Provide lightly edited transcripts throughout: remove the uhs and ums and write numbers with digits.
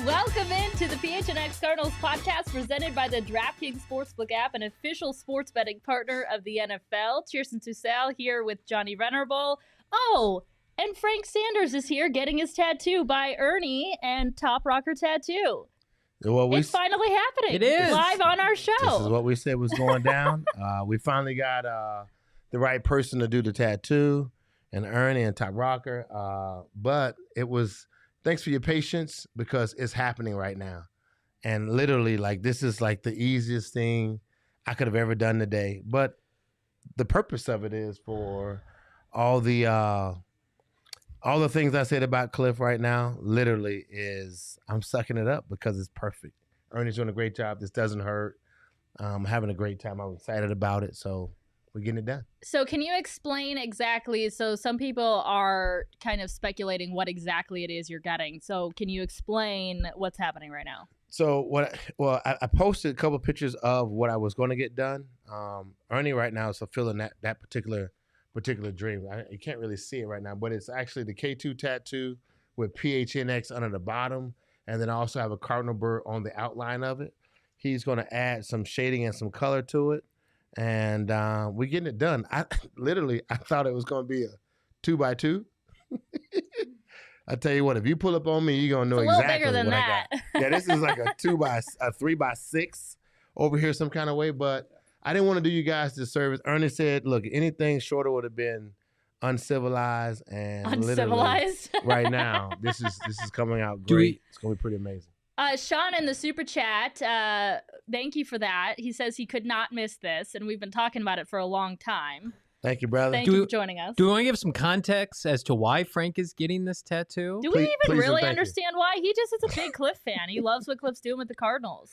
Welcome into the PHNX Cardinals podcast presented by the Draftkings Sportsbook app, an official sports betting partner of the NFL. Chierstin Susel here with Johnny Venerable. Oh, and Frank Sanders is here getting his tattoo by Ernie and Top Rocker Tattoo. It's finally happening. It is. Live on our show. This is what we said was going down. We finally got the right person to do the tattoo, and Ernie and Top Rocker. But it was... Thanks for your patience, because it's happening right now. And literally, like, this is like the easiest thing I could have ever done today. But the purpose of it is for all the things I said about Kliff right now, literally is I'm sucking it up because it's perfect. Ernie's doing a great job. This doesn't hurt. I'm having a great time. I'm excited about it. So we're getting it done. So can you explain exactly, so some people are kind of speculating what exactly it is you're getting. So can you explain what's happening right now? So I posted a couple of pictures of what I was going to get done. Ernie right now is fulfilling that particular dream. You can't really see it right now, but it's actually the K2 tattoo with PHNX under the bottom, and then I also have a cardinal bird on the outline of it. He's going to add some shading and some color to it. And we're getting it done. I thought it was going to be a 2x2. I tell you what, if you pull up on me, you're going to know exactly what I got. Yeah, this is like a 3x6 over here some kind of way. But I didn't want to do you guys this service. Ernie said, look, anything shorter would have been uncivilized. And uncivilized? Right now, this is coming out great. It's going to be pretty amazing. Sean in the super chat, thank you for that. He says he could not miss this, and we've been talking about it for a long time. Thank you, brother. Thank you for joining us. Do we want to give some context as to why Frank is getting this tattoo? Do we even really understand why? He just is a big Kliff fan. He loves what Kliff's doing with the Cardinals.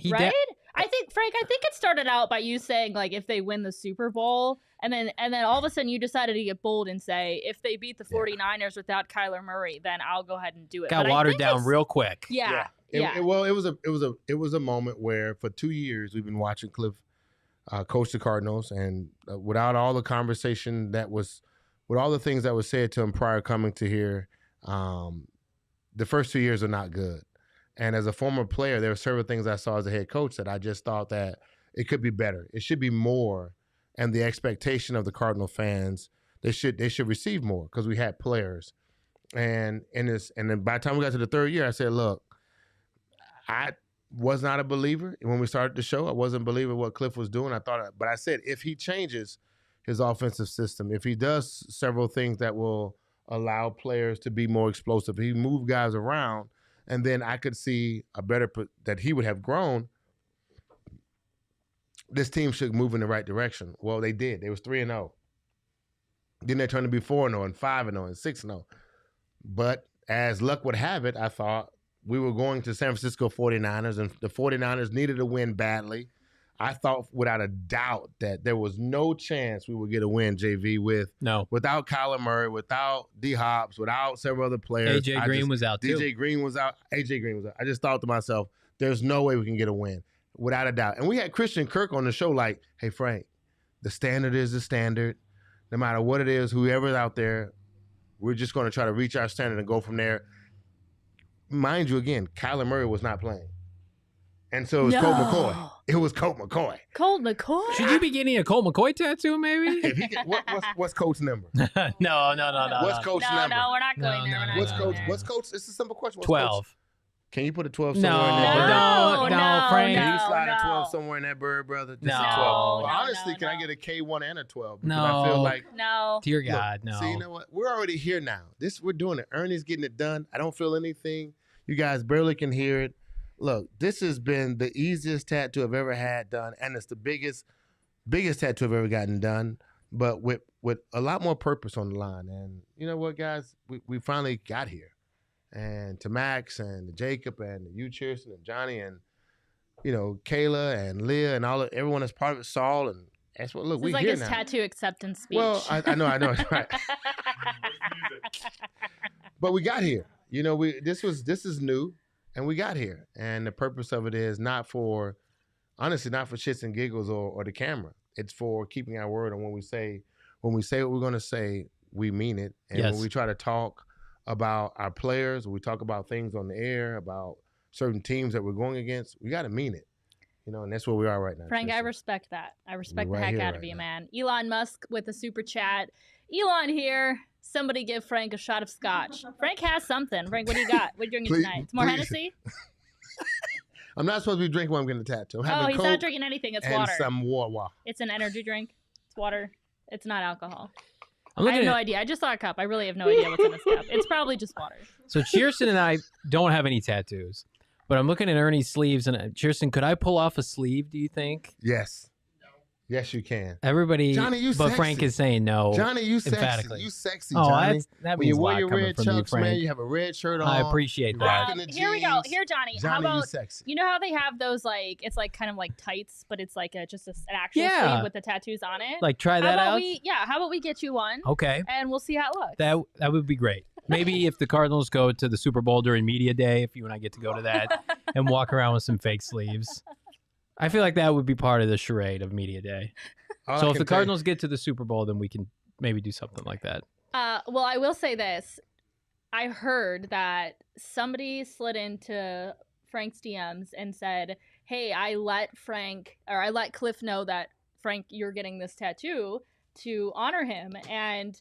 Right? I think, Frank, it started out by you saying, like, if they win the Super Bowl, and then all of a sudden you decided to get bold and say, if they beat the 49ers without Kyler Murray, then I'll go ahead and do it. Got watered down real quick. Yeah. It was a moment where for 2 years we've been watching Kliff coach the Cardinals, and without all the conversation with all the things that was said to him prior coming to here, the first 2 years are not good. And as a former player, there were several things I saw as a head coach that I just thought that it could be better. It should be more, and the expectation of the Cardinal fans, they should receive more because we had players. And then by the time we got to the third year, I said, look, I was not a believer when we started the show. I wasn't a believer what Kliff was doing. But I said, if he changes his offensive system, if he does several things that will allow players to be more explosive, he move guys around, and then I could see that he would have grown. This team should move in the right direction. Well, they did. They was 3-0. Then they turned to be 4-0 and 5-0 and 6-0. But as luck would have it, I thought we were going to San Francisco 49ers, and the 49ers needed a win badly. I thought without a doubt that there was no chance we would get a win, JV, without Kyler Murray, without D-Hops, without several other players. AJ Green was out, too. AJ Green was out. I just thought to myself, there's no way we can get a win, without a doubt. And we had Christian Kirk on the show like, hey, Frank, the standard is the standard. No matter what it is, whoever's out there, we're just going to try to reach our standard and go from there. Mind you, again, Kyler Murray was not playing. And so it was Colt McCoy. It was Colt McCoy. Colt McCoy? Should you be getting a Colt McCoy tattoo, maybe? If he what's Coach's number? No. What's Coach's number? No, we're not going there. What's Coach? It's a simple question. What's 12. Coach? Can you put a 12 somewhere in that bird? No, Frank. Can you slide a 12 somewhere in that bird, brother? Just a 12. Well, honestly, can I get a K1 and a 12? Because I feel like... No. Dear God, look, no. See, you know what? We're already here now. We're doing it. Ernie's getting it done. I don't feel anything. You guys barely can hear it. Look, this has been the easiest tattoo I've ever had done, and it's the biggest tattoo I've ever gotten done, but with a lot more purpose on the line. And you know what, guys? We finally got here. And to Max and to Jacob and to you, Chierstin, and Johnny, and Kayla and Leah and everyone that's part of it, Saul, and that's what. Look, we're here now. It's like his tattoo acceptance speech. Well, I know, right. But we got here. This is new, and we got here. And the purpose of it is not for shits and giggles or the camera. It's for keeping our word. And when we say what we're going to say, we mean it. And when we try to talk about our players, we talk about things on the air, about certain teams that we're going against, we got to mean it. And that's where we are right now. Frank, I Chierstin. respect that. I respect We're the right heck here out of right you, now. man. Elon Musk with a super chat. Elon here. Somebody give Frank a shot of scotch. Frank has something. Frank, what do you got? What are you drinking Please- tonight? It's more please. Hennessy? I'm not supposed to be drinking while I'm getting a tattoo. I'm Oh, having he's Coke not drinking anything. It's and water. some water. It's an energy drink. It's water. It's not alcohol. I'm I looking have no at idea. I just saw a cup. I really have no idea what's in this cup. It's probably just water. so Chierstin and I don't have any tattoos, but I'm looking at Ernie's sleeves and Chierstin, could I pull off a sleeve? Do you think? Yes. Yes, you can. Everybody, Johnny, you but sexy. Frank is saying no. Johnny, you sexy. emphatically. You sexy, Oh, Johnny. that When means you a wear lot your coming red from chucks, you, man, Frank. you have a red shirt on. I appreciate You're that. rocking the Here we go. jeans. Here, Johnny. How Johnny, you about sexy. you know how they have those it's like kind of like tights, but it's like just an actual Yeah. sleeve with the tattoos on it. Like try how that about out. how about we get you one Okay, and we'll see how it looks. that would be great. Maybe if the Cardinals go to the Super Bowl during media day, if you and I get to go to that and walk around with some fake sleeves, I feel like that would be part of the charade of media day. All So I if can the tell you- Cardinals get to the Super Bowl, then we can maybe do something like that. Well, I will say this. I heard that somebody slid into Frank's DMs and said, hey, I let Kliff know that, Frank, you're getting this tattoo to honor him. And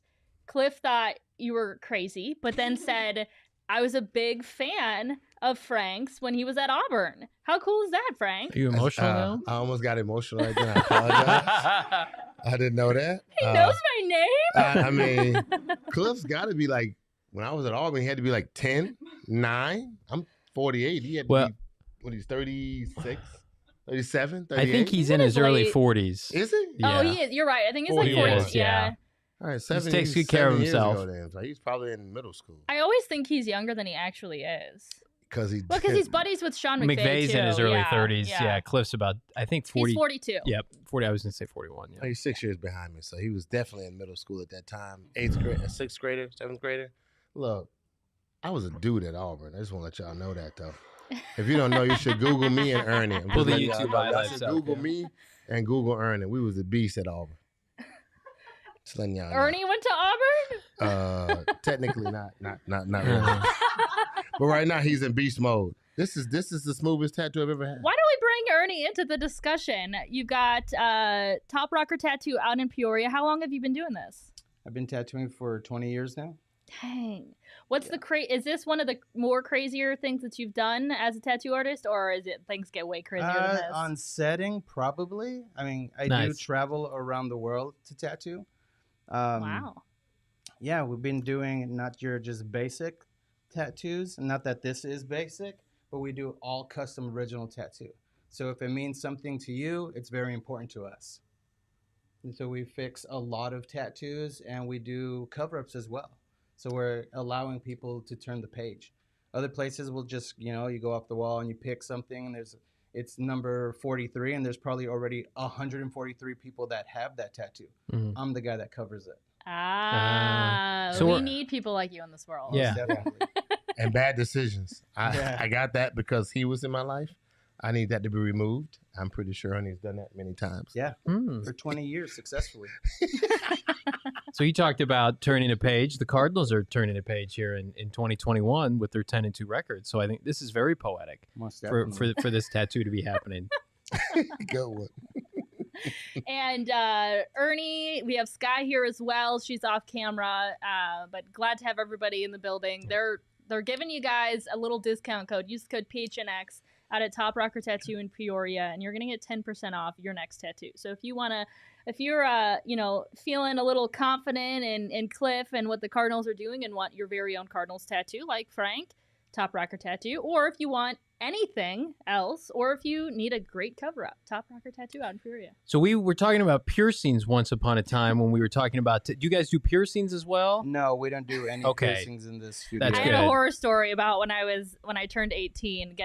Kliff thought you were crazy, but then said, I was a big fan of Frank's when he was at Auburn. How cool is that, Frank? Are you emotional now? I almost got emotional right then. I apologize. I didn't know that. He knows my name? I mean, Kliff's got to be like, when I was at Auburn, he had to be like 10, 9. I'm 48. He had to be, he's 36, 37, 38? I think he's in his late. early 40s. Is he? Yeah. Oh, he is. You're right. I think he's like 40 40. years, yeah. All right, 7 takes good care of 7 years himself. ago then. So he's probably in middle school. I always think he's younger than he actually is. Because he's buddies with Sean McVay, McVay's too. in his early Yeah, 30s. Yeah. Kliff's about, I think, 40. He's 42. Yep, 40. I was going to say 41. Yeah. He's 6 years behind me, so he was definitely in middle school at that time. 8th grade, 6th grader, 7th grader. Look, I was a dude at Auburn. I just want to let y'all know that, though. If you don't know, you should Google me and Ernie. I'm Pull just the letting y'all YouTube know. Y'all highlights should up, Google yeah. me and Google Ernie. We was the beast at Auburn. Just letting y'all know. Ernie went to Auburn? Technically not really. But right now he's in beast mode. This is the smoothest tattoo I've ever had. Why don't we bring Ernie into the discussion? You've got Top Rocker Tattoo out in Peoria. How long have you been doing this? I've been tattooing for 20 years now. Dang. What's is this one of the more crazier things that you've done as a tattoo artist, or is it things get way crazier than this? On setting, probably. I mean, I do Nice. travel around the world to tattoo. Wow. Yeah, we've been doing not your just basic tattoos. Not that this is basic, but we do all custom original tattoo. So if it means something to you, it's very important to us. And so we fix a lot of tattoos and we do cover-ups as well. So we're allowing people to turn the page. Other places will just, you go off the wall and you pick something and it's number 43 and there's probably already 143 people that have that tattoo. Mhm. I'm the guy that covers it. So we we're- need people like you in this world. Yeah. Definitely. And bad decisions. Yeah. I got that because he was in my life. I need that to be removed. I'm pretty sure Ernie's done that many times. Yeah, Mm. for 20 years successfully. So you talked about turning a page. The Cardinals are turning a page here in 2021 with their 10-2 record. So I think this is very poetic Most for definitely. for this tattoo to be happening. Good one. And Ernie, we have Sky here as well. She's off camera, but glad to have everybody in the building. They're giving you guys a little discount code. Use code PHNX out at Top Rocker Tattoo in Peoria, and you're gonna get 10% off your next tattoo. So if you're feeling a little confident in Kliff and what the Cardinals are doing and want your very own Cardinals tattoo, like Frank, Top Rocker Tattoo, or if you want anything else, or if you need a great cover-up, Top Rocker Tattoo out in Peoria. So we were talking about piercings once upon a time when we were talking about. Do you guys do piercings as well? No, we don't do any Okay. piercings in this studio. That's I good. had a horror story about when I turned 18,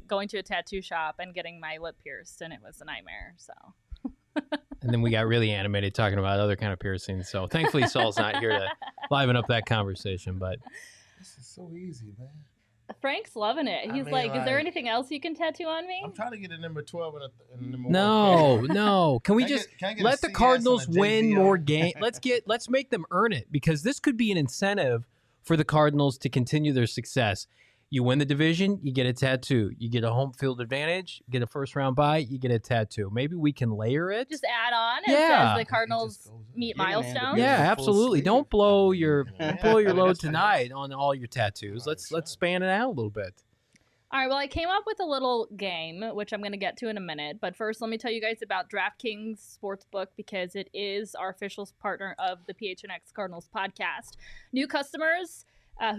going to a tattoo shop and getting my lip pierced, and it was a nightmare. So And then we got really animated talking about other kind of piercings. So thankfully Saul's not here to liven up that conversation. But This is so easy, man. Frank's loving it. I He's mean, like, "Is there like- anything else you can tattoo on me?" I'm trying to get a number 12 and a number no, 1. no. Can we Can I just get a let the CS Cardinals and a win JV more on? game? Let's make them earn it, because this could be an incentive for the Cardinals to continue their success. You win the division, you get a tattoo. You get a home field advantage, you get a first round bye, you get a tattoo. Maybe we can layer it. Just add on Yeah. as the Cardinals meet Yeah, man, the milestones. big- Yeah, full absolutely. sleeve. Don't blow your load That's tonight on all your tattoos. Let's span it out a little bit. All right, well, I came up with a little game, which I'm going to get to in a minute. But first, let me tell you guys about Draftkings Sportsbook because it is our official partner of the PHNX Cardinals podcast. New customers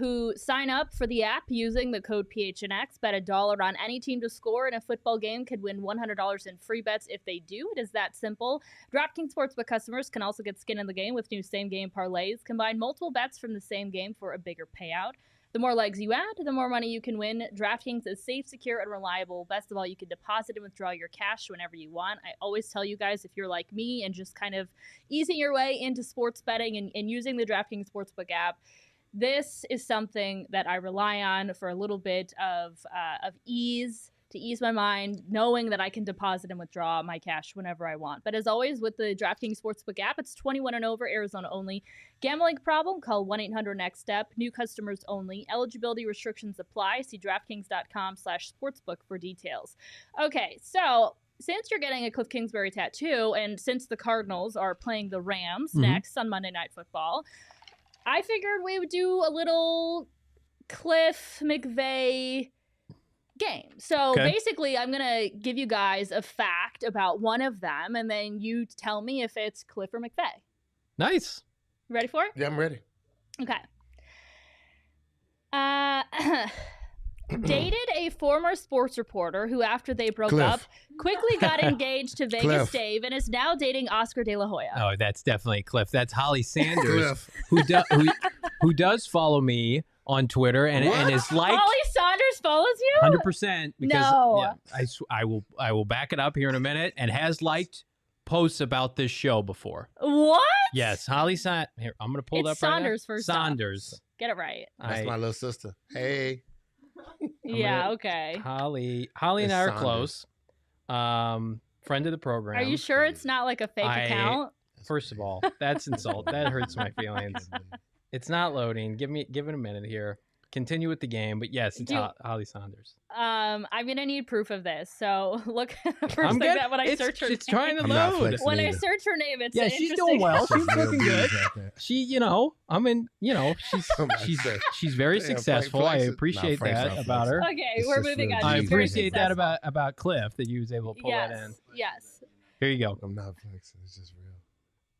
who sign up for the app using the code PHNX, bet $1 on any team to score in a football game, could win $100 in free bets if they do. It is that simple. DraftKings Sportsbook customers can also get skin in the game with new same-game parlays. Combine multiple bets from the same game for a bigger payout. The more legs you add, the more money you can win. DraftKings is safe, secure, and reliable. Best of all, you can deposit and withdraw your cash whenever you want. I always tell you guys, if you're like me and just kind of easing your way into sports betting and using the DraftKings Sportsbook app, this is something that I rely on for a little bit of ease, to ease my mind, knowing that I can deposit and withdraw my cash whenever I want. But as always, with the DraftKings Sportsbook app, it's 21 and over, Arizona only. Gambling problem? Call 1-800-NEXT-STEP. New customers only. Eligibility restrictions apply. See DraftKings.com/sportsbook for details. Okay, so since you're getting a Kliff Kingsbury tattoo, and since the Cardinals are playing the Rams next on Monday Night Football, I figured we would do a little Kliff McVay game. So basically, I'm going to give you guys a fact about one of them, and then you tell me if it's Kliff or McVay. Nice. You ready for it? Yeah, I'm ready. Okay. Dated a former sports reporter who, after they broke Kliff. up, quickly got engaged to Vegas Kliff. Dave and is now dating Oscar De La Hoya. Oh, that's definitely Kliff. That's Holly Sanders, Kliff. who does follow me on Twitter and is liked Holly Saunders follows you? 100% because No. yeah, I will back it up here in a minute and has liked posts about this show before. What? Yes, Holly Saunders. Here, I'm going to pull it up It's right Saunders now. first off. Saunders. Get it right. That's my little sister. Hey. Yeah, okay. Holly and It's I are Saunders. close. Friend of the program. Are you sure it's not like a fake account? First of all, that's insult. That hurts my feelings. It's not loading. Give it a minute here. Continue with the game, but yes, it's Holly Saunders. I'm gonna need proof of this. So look, first I'm thing good. that when I search her It's name, trying to I'm not load. flexing when I either. search her name, it's Yeah, an she's interesting. doing well. She's Real looking views good. out there. She, she's very Damn, successful. I Frank's- appreciate Frank's that not about her. Okay, It's we're just moving real on. views. I She's very appreciate that successful. about Kliff that you was able to pull that in. Yes. Here you go. I'm not flexing. It's just real.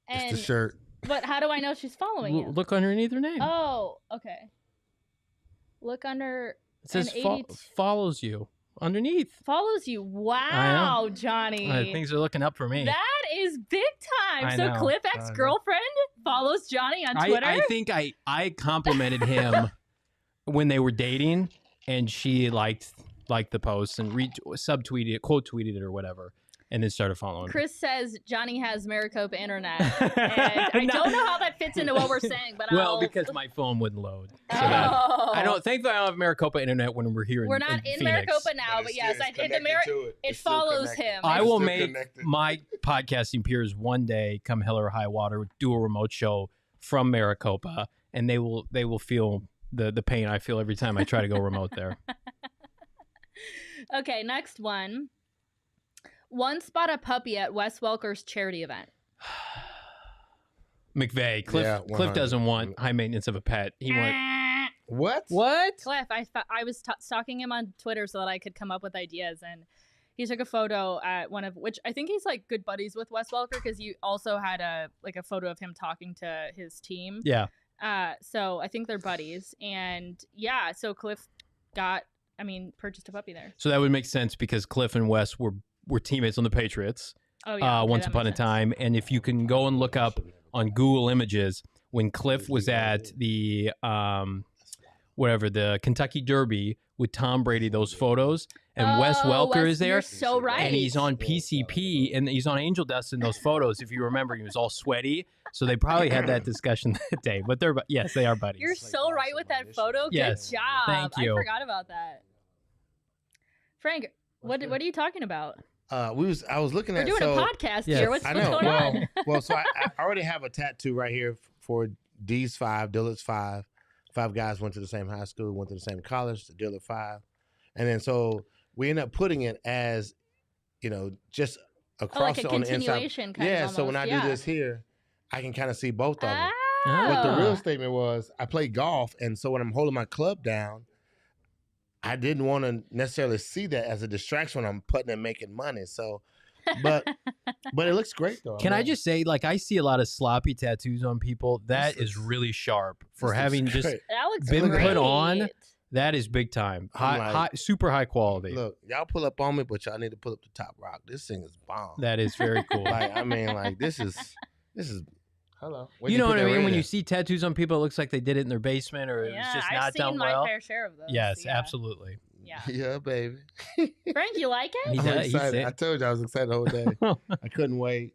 And It's the shirt. but how do I know she's following you? Look underneath her name. Oh, okay. Look under. It says an 82 follows you underneath. follows you. Wow, Johnny. Things are looking up for me. That is big time. I So know. Kliff ex-girlfriend follows Johnny on Twitter. I think I complimented him when they were dating, and she liked the post and subtweeted it, quote tweeted it or whatever, and then started following me. Chris says Johnny has Maricopa internet, and I don't know how that fits into what we're saying, but because my phone wouldn't load. So Oh. that, I don't. Thankfully, I don't have Maricopa internet when we're here. We're not in Phoenix. Maricopa now, but yes, it follows him. I will make my podcasting peers one day, come hell or high water, do a remote show from Maricopa, and they will feel the pain I feel every time I try to go remote there. Okay, next one. Once bought a puppy at Wes Welker's charity event. McVay, Kliff, Yeah, Kliff 100. doesn't want high maintenance of a pet. He wants What? what? Kliff, I was stalking him on Twitter so that I could come up with ideas, and he took a photo at one of which I think he's like good buddies with Wes Welker because he also had a photo of him talking to his team. Yeah. So I think they're buddies, and yeah, so Kliff purchased a puppy there. So that would make sense because Kliff and Wes were teammates on the Patriots Oh yeah, okay, once that upon a makes sense. time. And if you can go and look up on Google Images, when Kliff was at the the Kentucky Derby with Tom Brady, those photos, and Wes Welker is there. You're so right. And he's on PCP and he's on Angel Dust in those photos. If you remember, he was all sweaty. So they probably had that discussion that day. But yes, they are buddies. You're so right with that photo. Yes. Good job. Thank you. I forgot about that. Frank, what are you talking about? I was looking We're at. doing a podcast Yes. here. What's I know. going on? So I already have a tattoo right here for D's 5, Dillard's 5. 5 guys went to the same high school, went to the same college, the deal of 5. And then so we end up putting it as, just across like a on the inside. continuation kind of Yeah, so when I almost, do this here, I can kind of see both of them. Oh. But the real statement was I play golf, and so when I'm holding my club down, I didn't want to necessarily see that as a distraction when I'm putting and making money. So, but it looks great though. Can I just say, like, I see a lot of sloppy tattoos on people. That is really sharp for having just that looks been great. put on. That is big time. Super high quality. Look, y'all pull up on me, but y'all need to pull up the top rock. This thing is bomb. That is very cool. This is. Hello. You know what I mean? When you see tattoos on people, it looks like they did it in their basement or it's just not done well. I've seen my fair share of those. Yes, absolutely. Yeah. Yeah, baby. Frank, you like it? He I'm does. excited. I told you I was excited the whole day. I couldn't wait.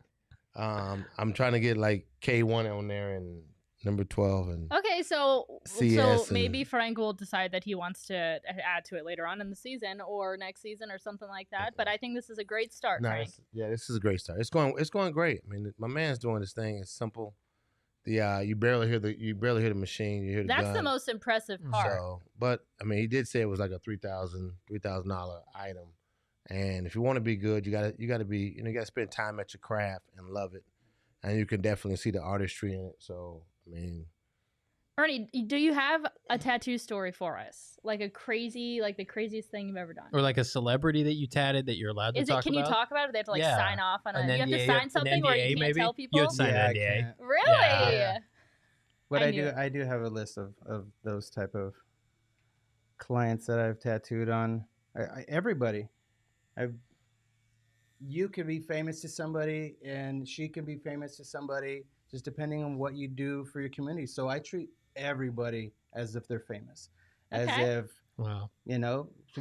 I'm trying to get like K1 on there and number 12 and Okay, so CS maybe Frank will decide that he wants to add to it later on in the season or next season or something like that. But I think this is a great start, Frank. This is a great start. It's going great. I mean, my man's doing this thing. It's simple. You barely hear the machine. You hear the That's gun. the most impressive part. So, but I mean, he did say it was like a $3,000 item. And if you want to be good, you gotta be, you gotta spend time at your craft and love it. And you can definitely see the artistry in it. So, I mean, Ernie, do you have a tattoo story for us? Like the craziest thing you've ever done? Or like a celebrity that you tatted that you're allowed to talk about? Can you talk about it? They have to sign off on it. You have to sign something NDA, where you can't maybe? tell people? You had signed an NDA. Can't. Really? Yeah. But I I do have a list of those type of clients that I've tattooed on. Everybody. You could be famous to somebody and she can be famous to somebody, just depending on what you do for your community. So I treat everybody as if they're famous. As if, wow,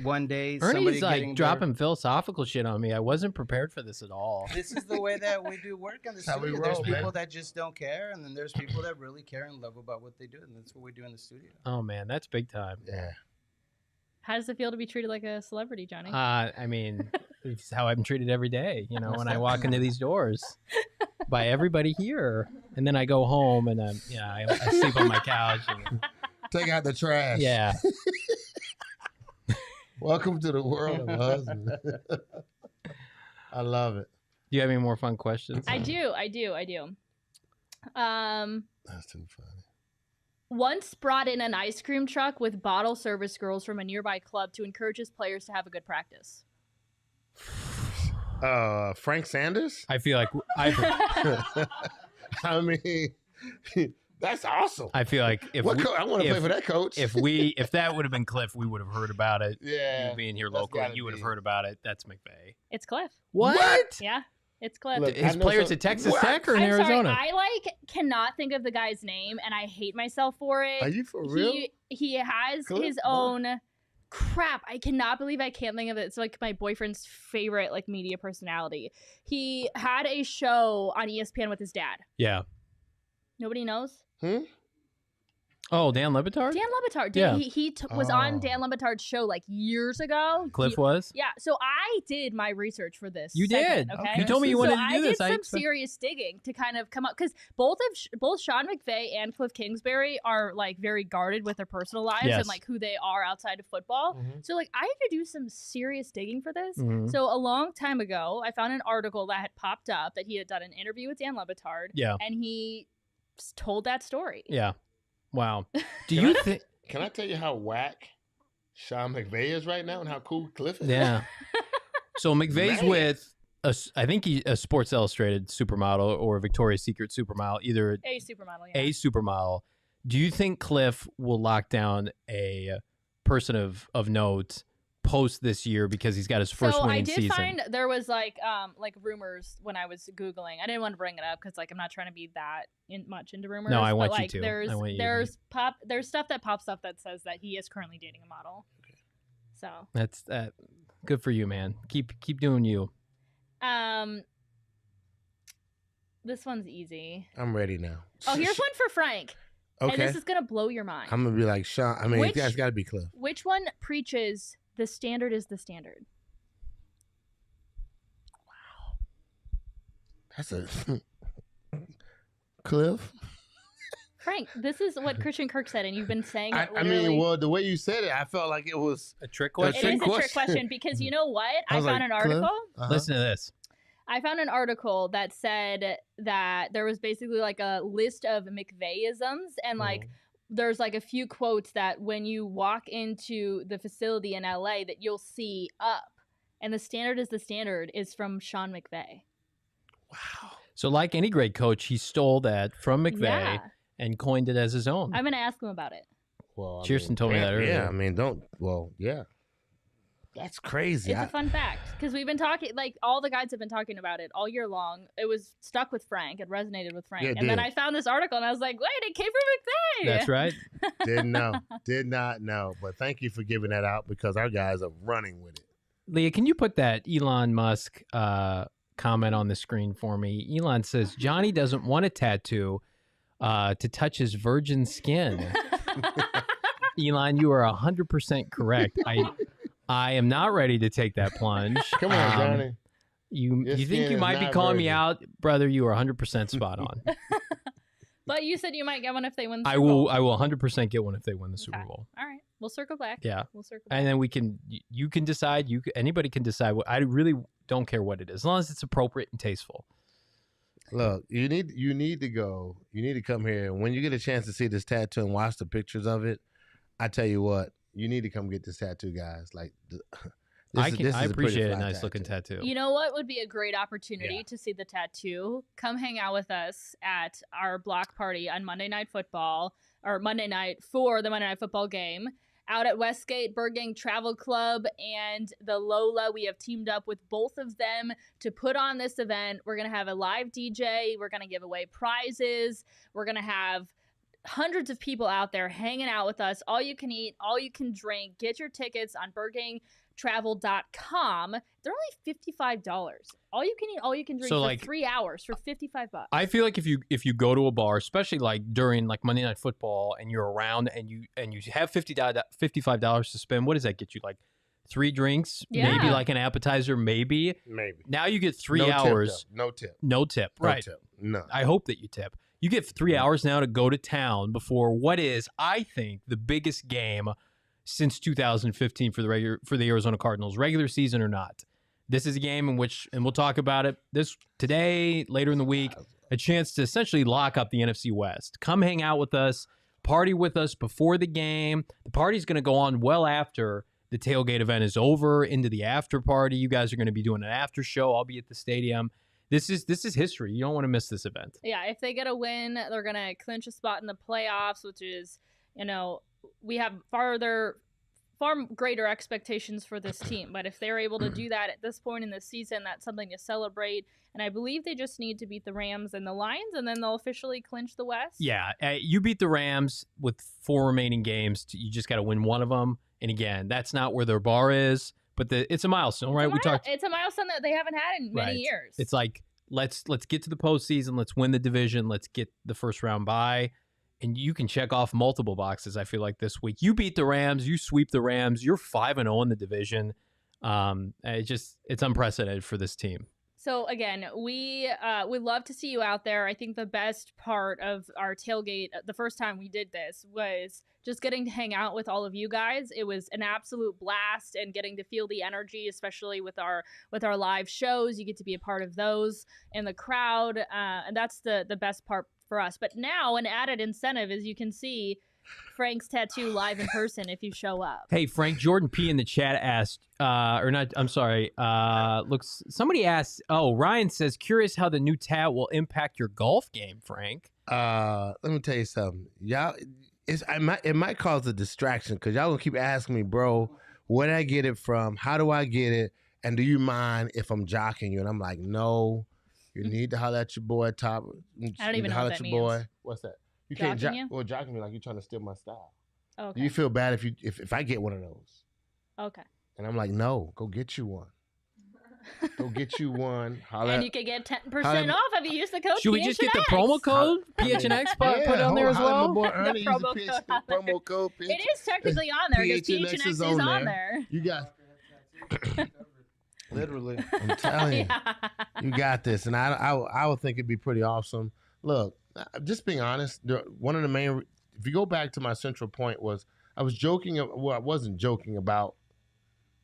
one day Ernie's like dropping philosophical shit on me. I wasn't prepared for this at all. This is the way that we do work on the studio. There's people that just don't care, and then there's people that really care and love about what they do, and that's what we do in the studio. Oh man, that's big time. yeah. How does it feel to be treated like a celebrity, Johnny? I mean, it's how I'm treated every day. When I walk into these doors by everybody here, and then I go home and I sleep on my couch and Take out the trash. yeah. Welcome to the world of a husband. I love it. Do you have any more fun questions? I do. That's too funny. Once brought in an ice cream truck with bottle service girls from a nearby club to encourage his players to have a good practice. Frank Sanders? I feel like I mean, that's awesome. I feel like I want to play for that coach. if that would have been Kliff, we would have heard about it. Yeah. You being here local, you would have heard about it. That's McVay. It's Kliff. What? Yeah, it's Kliff. Look, His players at Texas Tech or in Arizona? Sorry, I cannot think of the guy's name, and I hate myself for it. Are you for real? He has his own. Crap, I cannot believe I can't think of it. It's like my boyfriend's favorite media personality. He had a show on ESPN with his dad. Yeah. Nobody knows? Oh, Dan Le Batard? Dan Le Batard. Yeah. He was on Dan Le Batard's show years ago. Kliff was? Yeah. So I did my research for this. You segment, did. Okay. You told me you wanted to do this. I did some serious digging to kind of come up because both Sean McVay and Kliff Kingsbury are very guarded with their personal lives and who they are outside of football. Mm-hmm. So I had to do some serious digging for this. Mhm. So a long time ago, I found an article that had popped up that he had done an interview with Dan Le Batard. Yeah. And he told that story. Yeah. Wow. Do you think? Can I tell you how whack Sean McVay is right now and how cool Kliff is? Yeah. So McVay's with I think he's a Sports Illustrated supermodel or a Victoria's Secret supermodel, either A supermodel. Yeah. a supermodel. Do you think Kliff will lock down a person of note post this year because he's got his first winning season? So I did find there was rumors when I was Googling. I didn't want to bring it up because I'm not trying to be that much into rumors. No, I want but, you to. There's stuff that pops up that says that he is currently dating a model. Okay. So that's good for you, man. Keep doing you. This one's easy. I'm ready now. Oh, here's one for Frank. Okay. And this is gonna blow your mind. I'm gonna be like Sean. I mean, that's got to be Kliff. Which one preaches the standard is the standard? Wow. That's a Kliff. Frank, this is what Christian Kirk said, and you've been saying it I literally. mean, well, the way you said it, I felt like it was A trick a It question? is trick a trick question because you know what? I was found like, an article. Kliff? Listen to this. I found an article that said that there was basically like a list of McVayisms and like there's like a few quotes that when you walk into the facility in LA that you'll see up. And the standard is from Sean McVay. Wow. So like any great coach, he stole that from McVay Yeah. and coined it as his own. I'm going to ask him about it. Well, I Chierstin mean, told me that earlier. Yeah, I mean, that's crazy. It's a fun fact because we've been talking, like all the guys have been talking about it all year long. It was stuck with Frank. It resonated with Frank. Yeah, it and then did. I found this article and I was like, wait, it came from McVay. That's right. Did not know. But thank you for giving that out because our guys are running with it. Leah, can you put that Elon Musk comment on the screen for me? Elon says, Johnny doesn't want a tattoo to touch his virgin skin. Elon, you are 100% correct. I am not ready to take that plunge. Come on, Johnny. You Your think skin you is might be not calling me virgin. out, brother? You are 100% spot on. But you said you might get one if they win the I Super Bowl. will 100% get one if they win the Super Okay. Bowl. All right. We'll circle back. Yeah. We'll circle back. And then we can, you can decide. Anybody can decide. What I really don't care what it is, as long as it's appropriate and tasteful. Look, you need to go. You need to come here. And when you get a chance to see this tattoo and watch the pictures of it, I tell you what, you need to come get this tattoo, guys. Like, I this is a pretty appreciate a fly nice looking tattoo. You know what would be a great opportunity Yeah. to see the tattoo? Come hang out with us at our block party on Monday Night Football, or Monday night for the Monday Night Football game. Out at Westgate Burgang Travel Club and the Lola. We have teamed up with both of them to put on this event. We're going to have a live DJ. We're going to give away prizes. We're going to have hundreds of people out there hanging out with us. All you can eat, all you can drink. Get your tickets on burgangtravel.com. They're only $55. All you can eat, all you can drink So, for like, 3 hours for $55. I feel like if you go to a bar, especially like during like Monday Night Football, and you're around and you have $55 to spend, what does that get you? Like 3 drinks, Yeah. maybe like an appetizer, maybe. Maybe. Now you get 3 No tip, hours, though. No tip. no tip, No right? tip. None. I hope that you tip. You get 3 hours now to go to town before what is, I think, the biggest game since 2015 for the Arizona Cardinals, regular season or not. This is a game in which, and we'll talk about it today, later in the week, a chance to essentially lock up the NFC West. Come hang out with us, party with us before the game. The party's going to go on well after the tailgate event is over, into the after party. You guys are going to be doing an after show. I'll be at the stadium. This is history. You don't want to miss this event. Yeah, if they get a win, they're going to clinch a spot in the playoffs, which is, we have far greater expectations for this team. But if they're able to do that at this point in the season, that's something to celebrate. And I believe they just need to beat the Rams and the Lions, and then they'll officially clinch the West. Yeah, you beat the Rams with 4 remaining games. You just got to win one of them. And again, that's not where their bar is, but it's a milestone, right? It's a milestone that they haven't had in many years. It's like let's get to the postseason. Let's win the division. Let's get the first round bye. And you can check off multiple boxes, I feel like, this week. You beat the Rams. You sweep the Rams. You're 5-0 in the division. It's unprecedented for this team. So, again, we would love to see you out there. I think the best part of our tailgate, the first time we did this, was just getting to hang out with all of you guys. It was an absolute blast, and getting to feel the energy, especially with our live shows. You get to be a part of those in the crowd, and that's the best part for us. But now an added incentive, as you can see, Frank's tattoo live in person if you show up. Hey, Frank, Jordan P in the chat asked, somebody asked, Ryan says, curious how the new tat will impact your golf game, Frank. Let me tell you something. Y'all, it might cause a distraction because y'all gonna keep asking me, bro, where did I get it from? How do I get it? And do you mind if I'm jocking you? And I'm like, no, you need to holler at your boy, Top. I don't even know what that means. Boy. What's that? You can't Jocking you? well, jocking me like you're trying to steal my style. Okay. Do you feel bad if I get one of those? Okay. And I'm like, no, go get you one. Go get you one. Holla. And you can get 10% off if you use the code Should we just get the PHNX. promo code PHNX put it on there as well? My boy Ernie, The promo use code the on there. promo code. It is technically on there because PHNX is on there. You got literally. I'm telling you, you got this, and I would think it'd be pretty awesome. Look, Just being honest, one of the main, if you go back to my central point was I was joking. Well, I wasn't joking about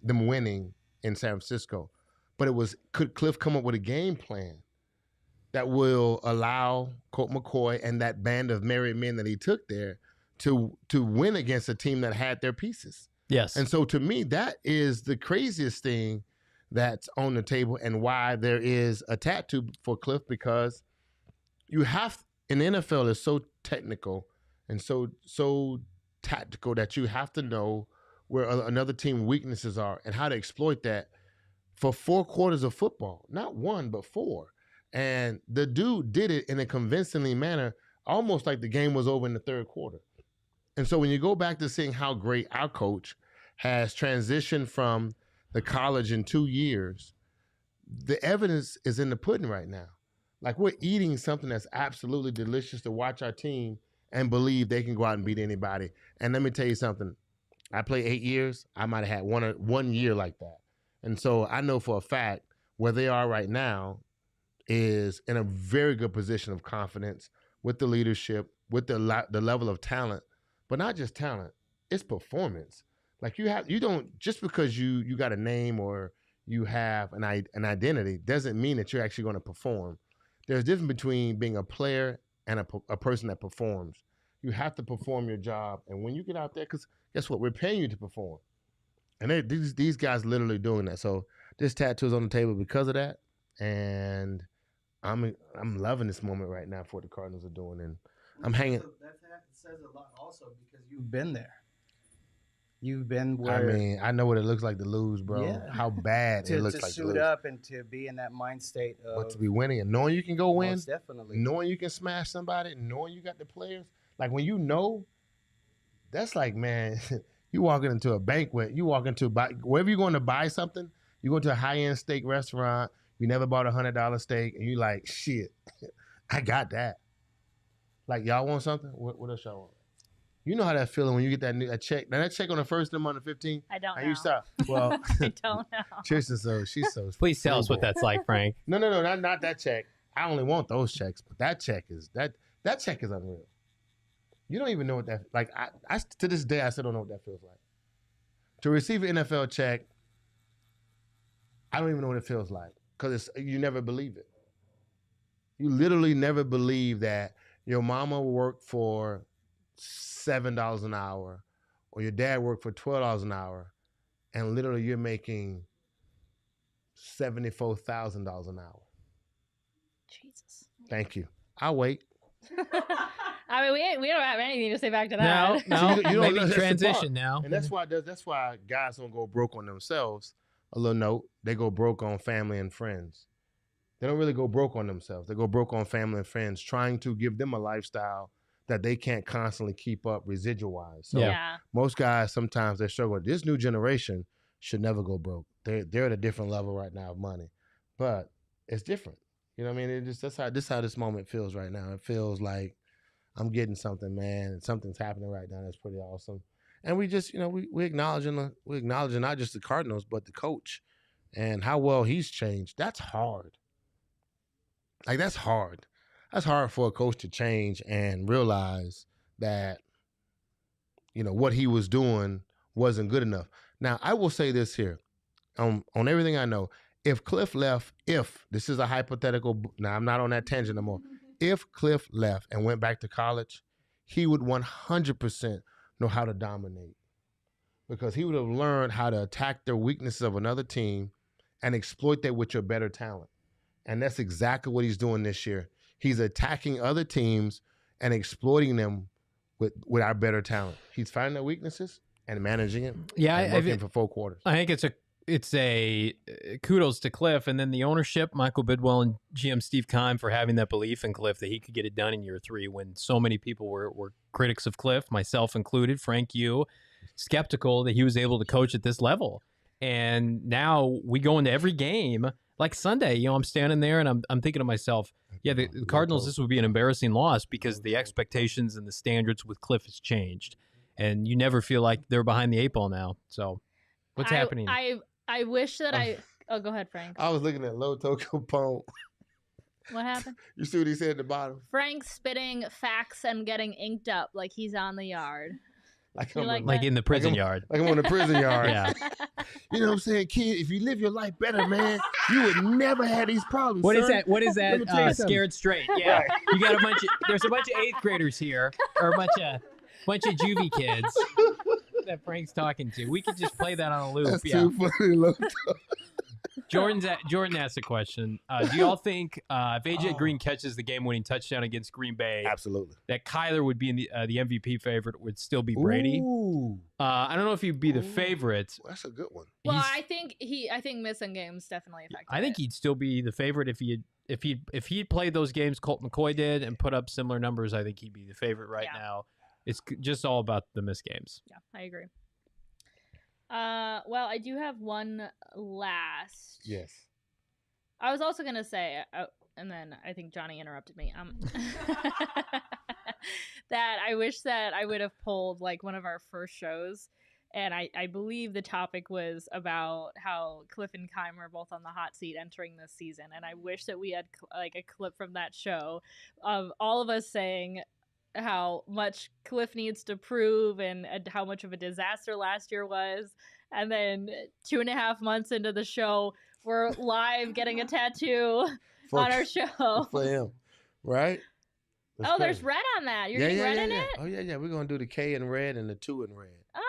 them winning in San Francisco, but it was, could Kliff come up with a game plan that will allow Colt McCoy and that band of married men that he took there to win against a team that had their pieces? Yes. And so to me, that is the craziest thing that's on the table, and why there is a tattoo for Kliff, because you have, in the NFL is so technical and so tactical that you have to know where another team's weaknesses are and how to exploit that for 4 quarters of football, not 1 but 4. And the dude did it in a convincingly manner, almost like the game was over in the 3rd quarter. And so when you go back to seeing how great our coach has transitioned from the college in 2 years, the evidence is in the pudding right now. Like, we're eating something that's absolutely delicious to watch our team and believe they can go out and beat anybody. And let me tell you something. I played 8 years. I might have had one year like that. And so I know for a fact where they are right now is in a very good position of confidence with the leadership, with the level of talent, but not just talent, it's performance. Like, you don't, just because you got a name or you have an identity doesn't mean that you're actually going to perform. There's a difference between being a player and a person that performs. You have to perform your job. And when you get out there, because guess what? We're paying you to perform. And these guys literally doing that. So this tattoo is on the table because of that. And I'm loving this moment right now for what the Cardinals are doing. And I'm hanging. That says a lot also, because you've been there. You've been where. I mean, I know what it looks like to lose, bro. Yeah. How bad it looks like to lose. To suit up and to be in that mind state of. But to be winning and knowing you can go win. Most definitely. Knowing you can smash somebody, knowing you got the players. Like, when you know, that's like, man, you walking into a banquet, you walk into wherever you're going to buy something, you go to a high-end steak restaurant, you never bought a $100 steak, and you like, shit, I got that. Like, y'all want something? What else y'all want? You know how that feeling when you get that check. Now, that check on the first of the month, the 15th. I don't know. You stop. Well, I don't know. Chierstin, she's so. Please tell us what that's like, Frank. No, not that check. I only want those checks, but that check is unreal. You don't even know what that, like, I to this day, I still don't know what that feels like. To receive an NFL check, I don't even know what it feels like, because you never believe it. You literally never believe that your mama worked for $7 an hour, or your dad worked for $12 an hour, and literally you're making $74,000 an hour. Jesus. Thank you. I'll wait. I mean, we don't have anything to say back to that. No, you don't maybe know, transition now. And that's why guys don't go broke on themselves. A little note, they go broke on family and friends. They don't really go broke on themselves. They go broke on family and friends, trying to give them a lifestyle that they can't constantly keep up residual-wise. So Yeah. most guys, sometimes they struggle. This new generation should never go broke. They're at a different level right now of money. But it's different. You know what I mean? This how this moment feels right now. It feels like I'm getting something, man, and something's happening right now that's pretty awesome. And we just, we acknowledging not just the Cardinals, but the coach and how well he's changed. That's hard. Like, that's hard. That's hard for a coach to change and realize that, what he was doing wasn't good enough. Now, I will say this here, on everything I know, if Kliff left, this is a hypothetical, now I'm not on that tangent no more. If Kliff left and went back to college, he would 100% know how to dominate, because he would have learned how to attack the weaknesses of another team and exploit that with your better talent. And that's exactly what he's doing this year. He's attacking other teams and exploiting them with our better talent. He's finding their weaknesses and managing it. Yeah, and working for 4 quarters. I think it's a kudos to Kliff, and then the ownership, Michael Bidwell and GM Steve Keim, for having that belief in Kliff that he could get it done in year 3 when so many people were critics of Kliff, myself included, Frank, you, skeptical that he was able to coach at this level. And now we go into every game like Sunday. I'm standing there and I'm thinking to myself, yeah, the Cardinals, this would be an embarrassing loss because the expectations and the standards with Kliff has changed, and you never feel like they're behind the 8 ball now. So what's happening? I wish that oh, go ahead, Frank. I was looking at Loto Capone. What happened? You see what he said at the bottom? Frank spitting facts and getting inked up like he's on the yard. Like You I'm like Like in the prison yard. like I'm on the prison yard. Yeah. You know what I'm saying, kid? If you live your life better, man, you would never have these problems. What is son. that? What is Let me tell you that? something. Scared straight. Yeah. You got there's a bunch of 8th graders here, or a bunch of juvie kids that Frank's talking to. We could just play that on a loop. That's Yeah. too funny. Look. Jordan asked a question. Do y'all think if AJ Green catches the game-winning touchdown against Green Bay, Absolutely. that Kyler would be in the MVP favorite, would still be Brady? Ooh. I don't know if he'd be the favorite. That's a good one. Well, He's- I think missing games definitely affected. I think he'd still be the favorite if he'd played those games Colt McCoy did and put up similar numbers. I think he'd be the favorite right now. It's just all about the missed games. Yeah, I agree. Well, I do have one last. Yes. I was also gonna say, and then I think Johnny interrupted me. That I wish that I would have pulled like one of our first shows, and I believe the topic was about how Kliff and Kime were both on the hot seat entering this season, and I wish that we had like a clip from that show of all of us saying how much Kliff needs to prove and how much of a disaster last year was. And then 2.5 months into the show, we're live getting a tattoo on our show. For him, right? That's There's crazy. red on that. You're getting red in it? Oh, yeah. We're going to do the K in red and the 2 in red. Oh.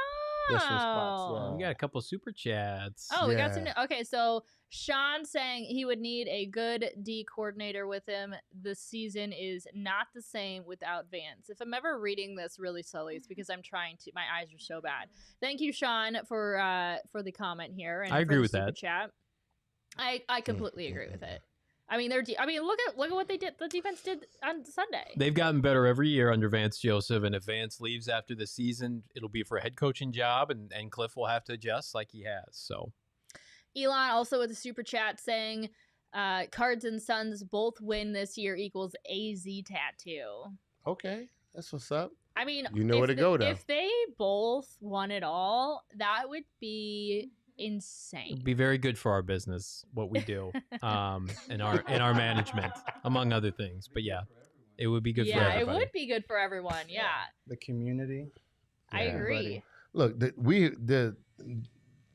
Different spots, We got a couple super chats. Oh, we got Yeah. some new. Okay, so Sean saying he would need a good D coordinator with him. The season is not the same without Vance. If I'm ever reading this really slowly, it's because I'm trying to. My eyes are so bad. Thank you, Sean, for the comment here. And I agree for the with super that. Chat. I completely agree with it. I mean, look at what they did. The defense did on Sunday. They've gotten better every year under Vance Joseph, and if Vance leaves after the season, it'll be for a head coaching job, and Kliff will have to adjust like he has. So, Elon also with a super chat saying, Cards and Suns both win this year equals AZ tattoo. Okay. That's what's up. I mean, You know where to go, though. If they both won it all, that would be insane. it'd be very good for our business, what we do, in our management, among other things. But yeah, it would be good for Yeah, it everybody. would be good for everyone. Yeah, The community. I Yeah. agree. Look,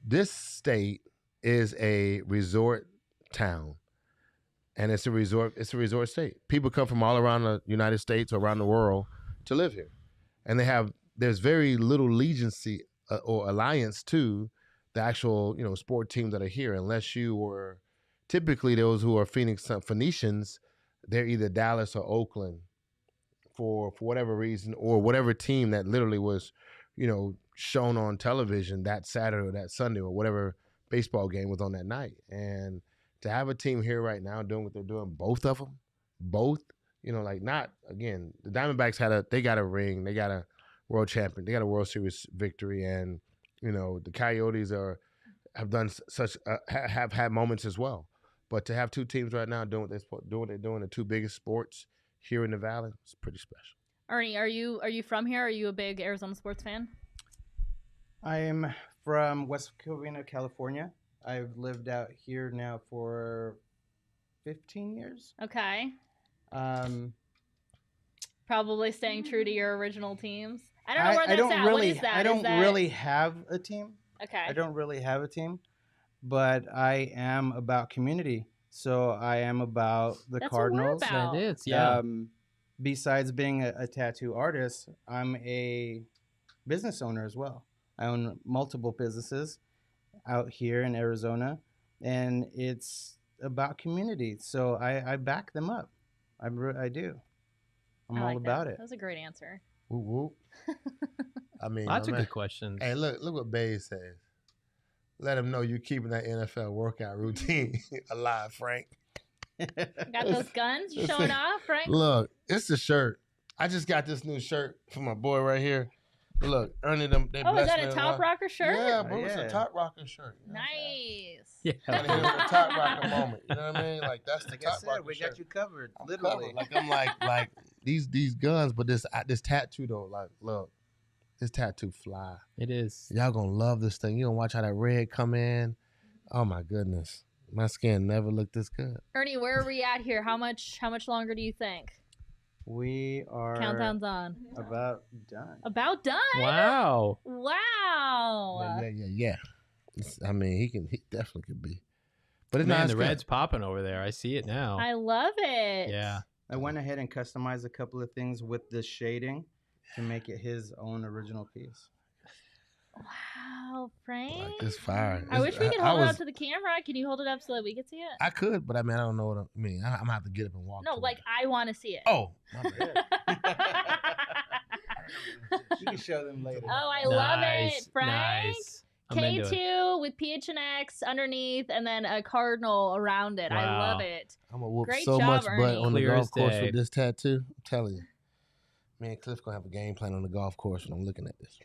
this state is a resort town, and it's a resort state. People come from all around the United States or around the world to live here, and there's very little allegiance or alliance to the actual sport teams that are here, unless you were typically those who are Phoenicians. They're either Dallas or Oakland for whatever reason, or whatever team that literally was shown on television that Saturday or that Sunday, or whatever baseball game was on that night. And to have a team here right now doing what they're doing, both of them, not again, the Diamondbacks they got a ring, they got a world champion, they got a World Series victory, and the Coyotes have done have had moments as well. But to have two teams right now doing what they're doing, the two biggest sports here in the Valley, it's pretty special. Ernie, are you from here? Are you a big Arizona sports fan? I'm from West Covina, California. I've lived out here now for 15 years. Okay. Um, Probably staying true to your original teams. I don't know where that's at. Really, what is that? I don't Is that... really have a team. Okay. I don't really have a team, but I am about community. So I am about the That's Cardinals. what we're about. That is, yeah. Besides being a tattoo artist, I'm a business owner as well. I own multiple businesses out here in Arizona, and it's about community. So I back them up. I do. I'm I all like about that. it. That was a great answer. Whoop, whoop. I mean, Lots of man. good questions. Hey, look what Bae says. Let him know you're keeping that NFL workout routine alive, Frank. Got those guns? You showing off, Frank? Look, it's the shirt. I just got this new shirt for my boy right here. Look, Ernie them. They Oh, is blessed that me a with top one. rocker shirt? Yeah, bro, it's Yeah. a top rocker shirt. You know what I'm saying? Nice. Yeah. Gotta hit him with a top rocker moment. You know what I mean? Like that's the Like I top said, rocker we shirt. got you covered, I'm literally. covered. Like I'm like these guns, but this tattoo though. Like, look, this tattoo fly. It is. Y'all gonna love this thing. You gonna watch how that red come in. Oh my goodness. My skin never looked this good. Ernie, where are we at here? How much longer do you think? We are Countdown's on. about done. About done? Wow. Wow. Yeah. I mean, he definitely could be. But it's Man, not the red's popping over there. I see it now. I love it. Yeah. I went ahead and customized a couple of things with the shading to make it his own original piece. Wow, Frank. like this fire. I wish we could hold it up to the camera. Can you hold it up so that we can see it? I could, but I mean, I don't know what I mean. I'm gonna have to get up and walk. No, to like it. I want to see it. Oh, my bad. You can show them later. Oh, I love it, Frank. Nice. I'm into it. K2 with PHNX underneath and then a cardinal around it. I love it. I'm gonna whoop Great so job, much butt Ernie. on Clear the as golf course day. with this tattoo. I'm telling you. Me and Kliff gonna have a game plan on the golf course when I'm looking at this.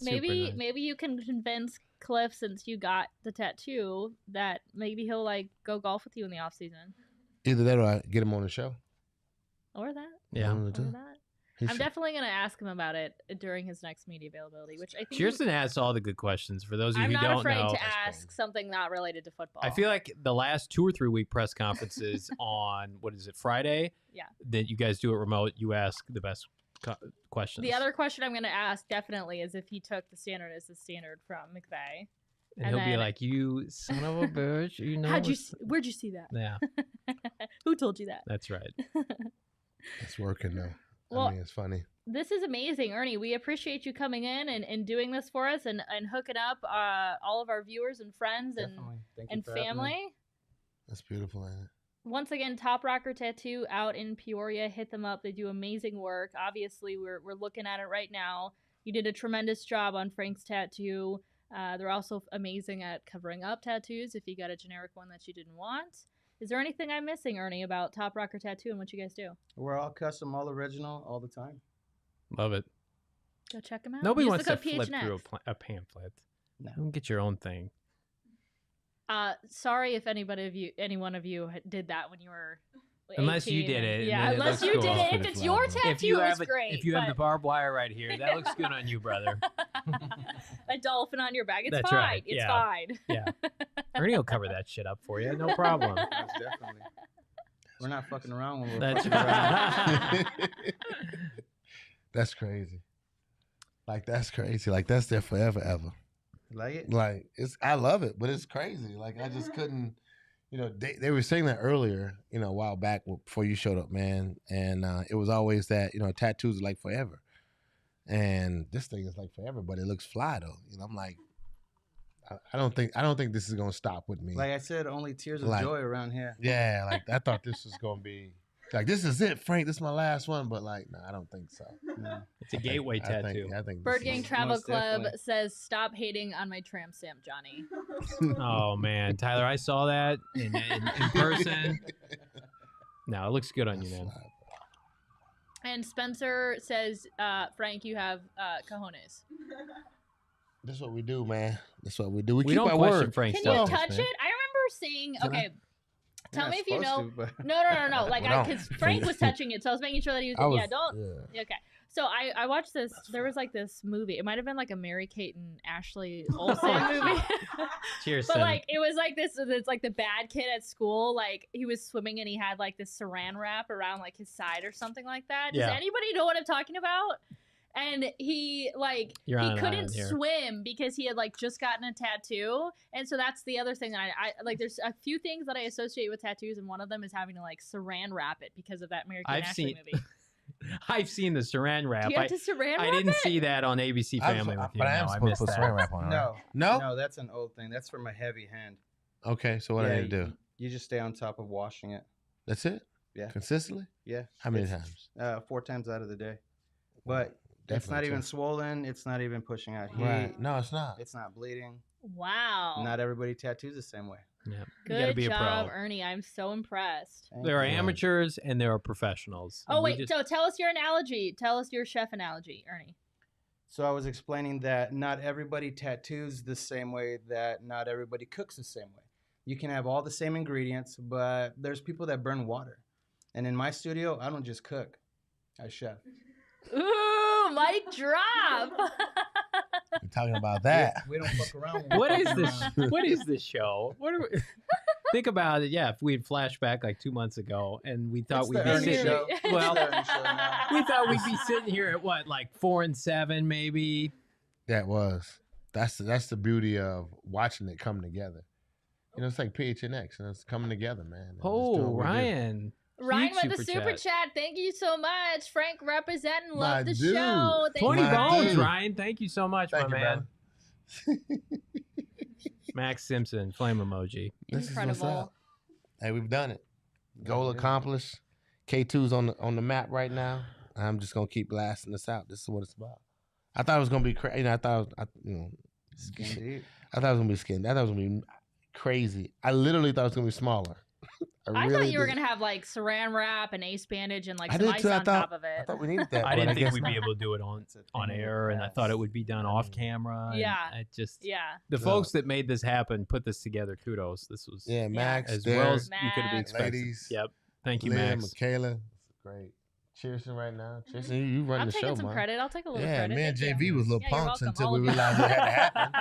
Maybe Super nice. you can convince Kliff, since you got the tattoo, that maybe he'll like go golf with you in the off season. Either that or I get him on the show. Or that. Yeah. One Or of the two. that. He I'm should- definitely gonna ask him about it during his next media availability, which I think Chierstin asks all the good questions. For those of you I'm who not don't afraid know, to ask something not related to football. I feel like the last 2 or 3 week press conferences on what is it, Friday? Yeah. That you guys do it remote. You ask the best questions. The other question I'm going to ask definitely is if he took the standard as the standard from McVay. and he'll be then- like, "You son of a bitch! You know Where'd you see that? Yeah, Who told you that? that's right. It's working though. Well, I mean, it's funny. This is amazing, Ernie. We appreciate you coming in and doing this for us and hooking up all of our viewers and friends Definitely. Thank you and for having me. family. That's beautiful, ain't it? Once again, Top Rocker Tattoo out in Peoria. Hit them up. They do amazing work. Obviously, we're looking at it right now. You did a tremendous job on Frank's tattoo. They're also amazing at covering up tattoos if you got a generic one that you didn't want. Is there anything I'm missing, Ernie, about Top Rocker Tattoo and what you guys do? We're all custom, all original, all the time. Love it. Go check them out. Nobody Use wants the to code flip PHNX. through a pamphlet. No. You can get your own thing. Sorry if any one of you did that when you were 18. Unless you did it, and Yeah, then it unless looks you cool. did it. If Pretty it's fly, your man. tattoo, it's great. If you have the but barbed wire right here, that looks good on you, brother. a dolphin on your back, it's That's fine. right, It's yeah. fine. Yeah, Ernie will cover that shit up for you. No problem. Most definitely. We're not fucking around when we're That's fucking around. right. That's crazy. Like that's crazy. Like that's there forever, ever. Like it? Like I love it, but it's crazy. Like I just couldn't. You know, they were saying that earlier. You know, a while back before you showed up, man. And it was always that tattoos are like forever, and this thing is like forever, but it looks fly though. You know, I'm like, I don't think this is gonna stop with me. Like I said, only tears of Like- joy around here. Yeah, like I thought this was gonna be like this is it, Frank. This is my last one, but like, no, I don't think so. No. It's a gateway tattoo. I think Bird this Gang is- Travel Most Club definitely. says, "Stop hating on my tramp stamp, Johnny." Oh man, Tyler, I saw that in person. No, it looks good on you, man. And Spencer says, "Frank, you have cojones." That's what we do, man. That's what we do. We We keep don't our question word. Frank's Can you tattoos, touch man. it? I remember seeing. Can I? Okay, tell You're me not if you know. supposed to, but- No. Like, We don't. because Frank was touching it, so I was making sure that he was. Yeah, don't. Yeah. Okay. So I watched this. There was like this movie. It might have been like a Mary Kate and Ashley Olsen movie. Cheers, But like it was like this. It's like the bad kid at school. Like he was swimming and he had like this saran wrap around like his side or something like that. Does Yeah. anybody know what I'm talking about? And he like You're on he an couldn't island here. swim because he had like just gotten a tattoo. And so that's the other thing that I like. There's a few things that I associate with tattoos, and one of them is having to like saran wrap it because of that Mary Kate and I've Ashley seen- movie. I've seen the saran wrap. Do you have to saran wrap I didn't it? see that on ABC Family with you. But I am No, I supposed missed to put that. saran wrap on it. Right? No. No. No, that's an old thing. That's from a heavy hand. Okay, so what I need to do? You just stay on top of washing it. That's it. Yeah. Consistently. Yeah. How many It's, times? 4 times out of the day. But it's Definitely not even two. swollen. It's not even pushing out heat. Right. No, it's not. It's not bleeding. Wow. Not everybody tattoos the same way. Yeah. You gotta Good be a job, pro. Ernie. I'm so impressed. Thank There are you. amateurs and there are professionals. Oh, We wait. just- So tell us your analogy. Tell us your chef analogy, Ernie. So I was explaining that not everybody tattoos the same way, that not everybody cooks the same way. You can have all the same ingredients, but there's people that burn water. And in my studio, I don't just cook. I chef. Ooh, mic drop. We're talking about that. We don't fuck around. What is this? What is this show? What are we? Think about it. Yeah, if we had flashback like 2 months ago, and we thought It's we'd the be Ernie sitting. show. Well, It's the Ernie show now. we thought we'd be sitting here at what, like 4-7, maybe. That's the beauty of watching it come together. You know, it's like PHNX, and it's coming together, man. And just doing Oh, what we do. Ryan. Ryan Huge with the super chat. Thank you so much. Frank representing. Love My the dude. show. Thank 20 you, My bones, dude. Ryan. Thank you so much, Thank my you, man. brother. Max Simpson, flame emoji. This is what's Incredible. up. Hey, we've done it. Goal accomplished. K2's on the map right now. I'm just gonna keep blasting this out. This is what it's about. I thought it was gonna be crazy. You know, I thought it was gonna be skin. I thought it was gonna be crazy. I literally thought it was gonna be smaller. I really thought you were did. gonna have like saran wrap and ace bandage and like I some did ice too. on top of I it. thought we needed that. I but didn't think guess we'd be not. able to do it on air, and I thought it would be done off camera. and Yeah. I just Yeah. the No. folks that made this happen put this together. Kudos. This was Yeah, Max, as Derek, well as you could have Max. expected. ladies. Yep. Thank you, Leah, Max. Michaela. It's great. Chierstin right now. Chierstin, you run I'm the taking show, some man. credit. I'll take a little Yeah, credit. me and Thank JV you. was little Yeah, you're punks welcome. until All we of you. realized it had to happen.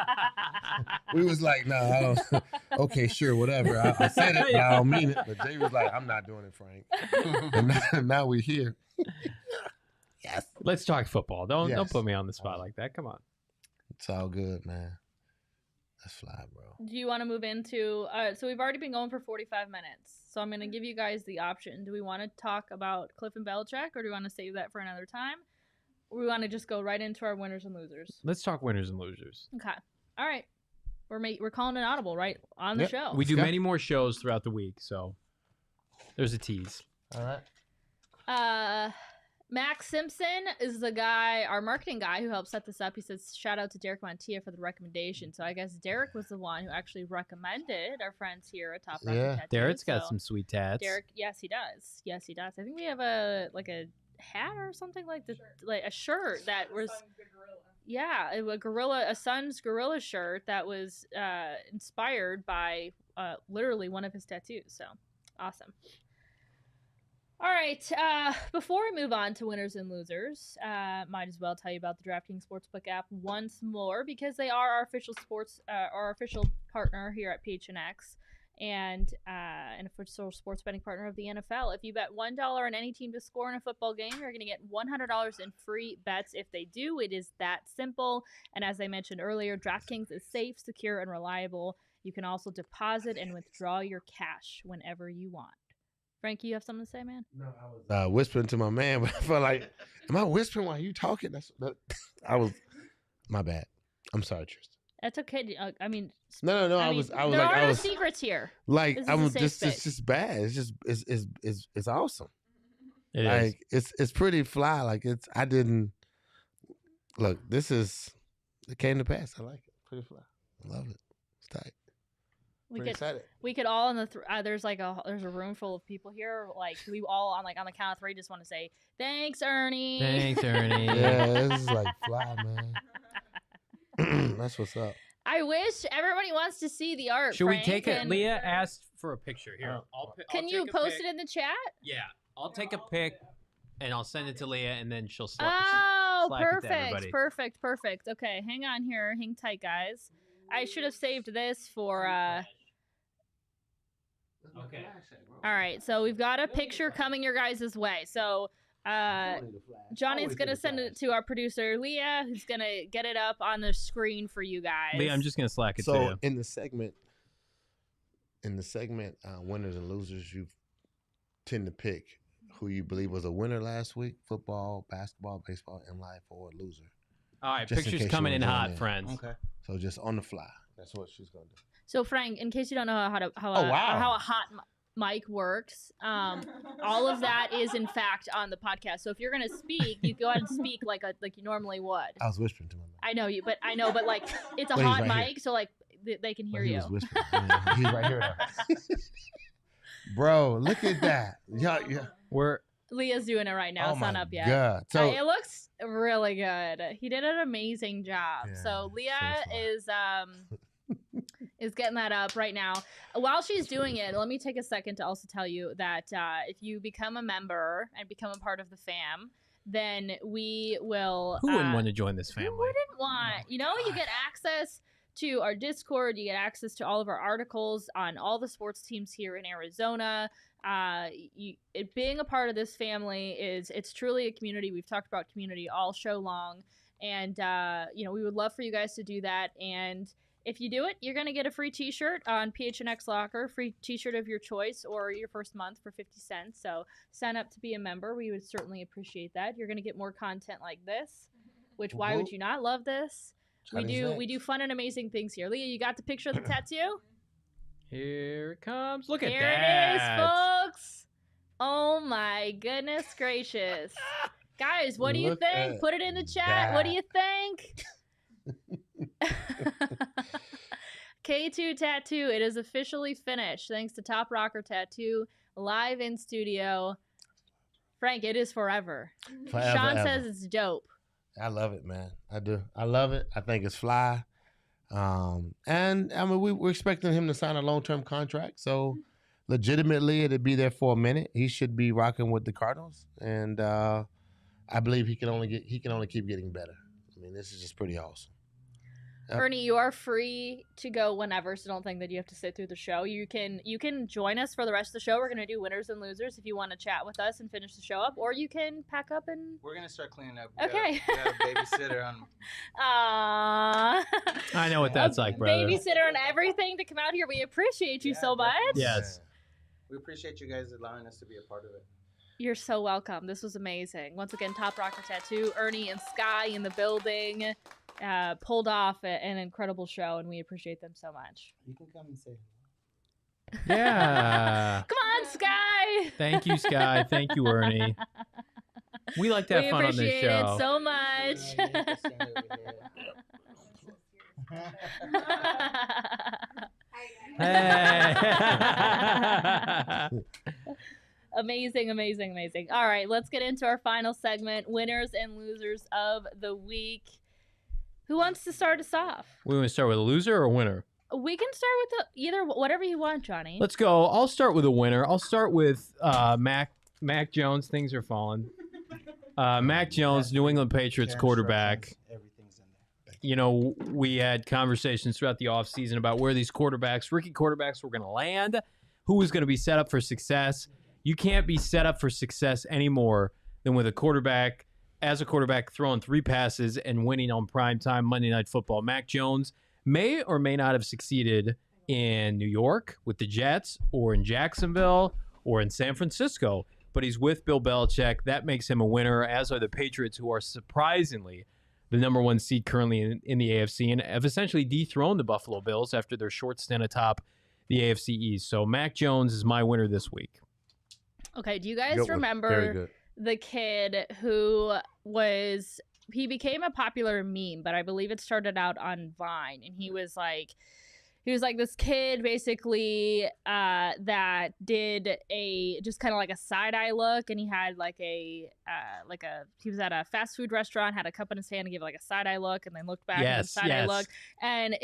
We was like, no, I don't. Okay, sure, whatever. I said it, but I don't mean it. But Jay was like, I'm not doing it, Frank. And now we're here. Yes. Let's talk football. Don't Yes. put me on the spot like that. Come on. It's all good, man. Let's fly, bro. Do you want to move into? So we've already been going for 45 minutes. So I'm going to give you guys the option. Do we want to talk about Kliff and Belichick, or do we want to save that for another time? Or we want to just go right into our winners and losers? Let's talk winners and losers. Okay. All right. We're calling an audible right on the Yep. show. We do go. many more shows throughout the week, so there's a tease. All right. Max Simpson is the guy, our marketing guy, who helped set this up. He says, shout out to Derek Montilla for the recommendation. So I guess Derek was the one who actually recommended our friends here at Top Rocket Yeah. Tattoos. Derek's got So some sweet tats. Derek, yes, he does. Yes, he does. I think we have a hat or something like the like a shirt that was a son's gorilla shirt that was inspired by literally one of his tattoos. So awesome. All right. Before we move on to winners and losers, might as well tell you about the Draftkings Sportsbook app once more, because they are our official partner here at PHNX and an official sports betting partner of the NFL. If you bet $1 on any team to score in a football game, you're going to get $100 in free bets if they do. It is that simple. And as I mentioned earlier, DraftKings is safe, secure, and reliable. You can also deposit and withdraw your cash whenever you want. Frankie, you have something to say, man? No, I was whispering to my man, but I felt like, am I whispering while you talking? My bad. I'm sorry, Tristan. That's okay. I mean, No. there are no secrets here. Like, This is I a was safe just, space. it's just bad. It's just, it's awesome. It is. Like, it's pretty fly. Like, it came to pass. I like it. Pretty fly. I love it. It's tight. Pretty excited. We could all in the there's a room full of people here. Like we all on the count of three just want to say thanks, Ernie. Thanks, Ernie. Yeah, this is like fly, man. That's what's up. I wish everybody wants to see the art. Should we Frank, take it? and- Leah asked for a picture. Here, Can you post it in the chat? Yeah, I'll take a pic and I'll send it to Leah, and then she'll Slack it to everybody. Perfect. Okay, hang on here. Hang tight, guys. I should have saved this for. Okay. All right, so we've got a picture coming your guys' way. So Johnny's going to send it to our producer, Leah, who's going to get it up on the screen for you guys. Leah, I'm just gonna Slack it to So you. in the segment, winners and losers, you tend to pick who you believe was a winner last week: football, basketball, baseball, in life, or a loser. All right, just in pictures case you coming in wanna join hot, in. friends. Okay. So just on the fly. That's what she's gonna do. So Frank, in case you don't know how wow. a hot mic works, all of that is in fact on the podcast. So if you're gonna speak, you go ahead and speak like you normally would. I was whispering to my man. I know, but like it's a Well, he's hot right mic, so like they can hear But he you. was whispering. Yeah, he's right here though. Bro, look at that. Yeah. We're Leah's doing it right now. Oh It's not my up yet. God. So It looks really good. He did an amazing job. Yeah, So Leah so is getting that up right now. While she's doing it, let me take a second to also tell you that if you become a member and become a part of the fam, then we will. Who wouldn't want to join this Who family? wouldn't want? You know, you get access to our Discord. You get access to all of our articles on all the sports teams here in Arizona. Being a part of this family it's truly a community. We've talked about community all show long, and we would love for you guys to do that. And if you do it, you're going to get a free t-shirt on PHNX Locker, free t-shirt of your choice, or your first month for 50 cents. So sign up to be a member. We would certainly appreciate that. You're going to get more content like this, which why would you not love this? We do fun and amazing things here. Leah, you got the picture of the tattoo? Here it comes. Look at Here that. it is, folks. Oh my goodness gracious. Guys, what do you think? Put it in the chat. What do you think? K2 Tattoo, it is officially finished thanks to Top Rocker Tattoo, live in studio. Frank, it is forever. Sean says it's dope. I love it, man. I do. I love it. I think it's fly. And I mean, we're expecting him to sign a long-term contract. So legitimately, it'll be there for a minute. He should be rocking with the Cardinals. And I believe he can only keep getting better. I mean, this is just pretty awesome. Yep. Ernie, you are free to go whenever, so don't think that you have to sit through the show. You can join us for the rest of the show. We're going to do winners and losers if you want to chat with us and finish the show up, or you can pack up and... We're going to start cleaning up. Okay. We got a babysitter on... Aww. I know what that's like, brother. Babysitter and everything to come out here. We appreciate you so much. Yes. We appreciate you guys allowing us to be a part of it. You're so welcome. This was amazing. Once again, Top Rocker Tattoo, Ernie and Sky in the building. Pulled off an incredible show, and we appreciate them so much. You can come and say Yeah. Come on, Sky. Thank you, Sky. Thank you, Ernie. We like to have fun on this appreciate show. it so much. Amazing, amazing, amazing. All right, let's get into our final segment, winners and losers of the week. Who wants to start us off? We want to start with a loser or a winner? We can start with either whatever you want, Johnny. Let's go. I'll start with a winner. I'll start with Mac Jones. Things are falling. Mac Jones, New England Patriots quarterback. Everything's in there. You know, we had conversations throughout the offseason about where these rookie quarterbacks were going to land, who was going to be set up for success. You can't be set up for success anymore than with a quarterback throwing 3 passes and winning on primetime Monday Night Football. Mac Jones may or may not have succeeded in New York with the Jets or in Jacksonville or in San Francisco, but he's with Bill Belichick. That makes him a winner, as are the Patriots, who are surprisingly the number 1 seed currently in the AFC and have essentially dethroned the Buffalo Bills after their short stint atop the AFC East. So Mac Jones is my winner this week. Okay, do you guys remember the kid who he became a popular meme, but I believe it started out on Vine, and he was like this kid basically that did just kind of like a side-eye look, and he had he was at a fast food restaurant, had a cup in his hand and gave like a side-eye look, and then looked back at the side-eye look, and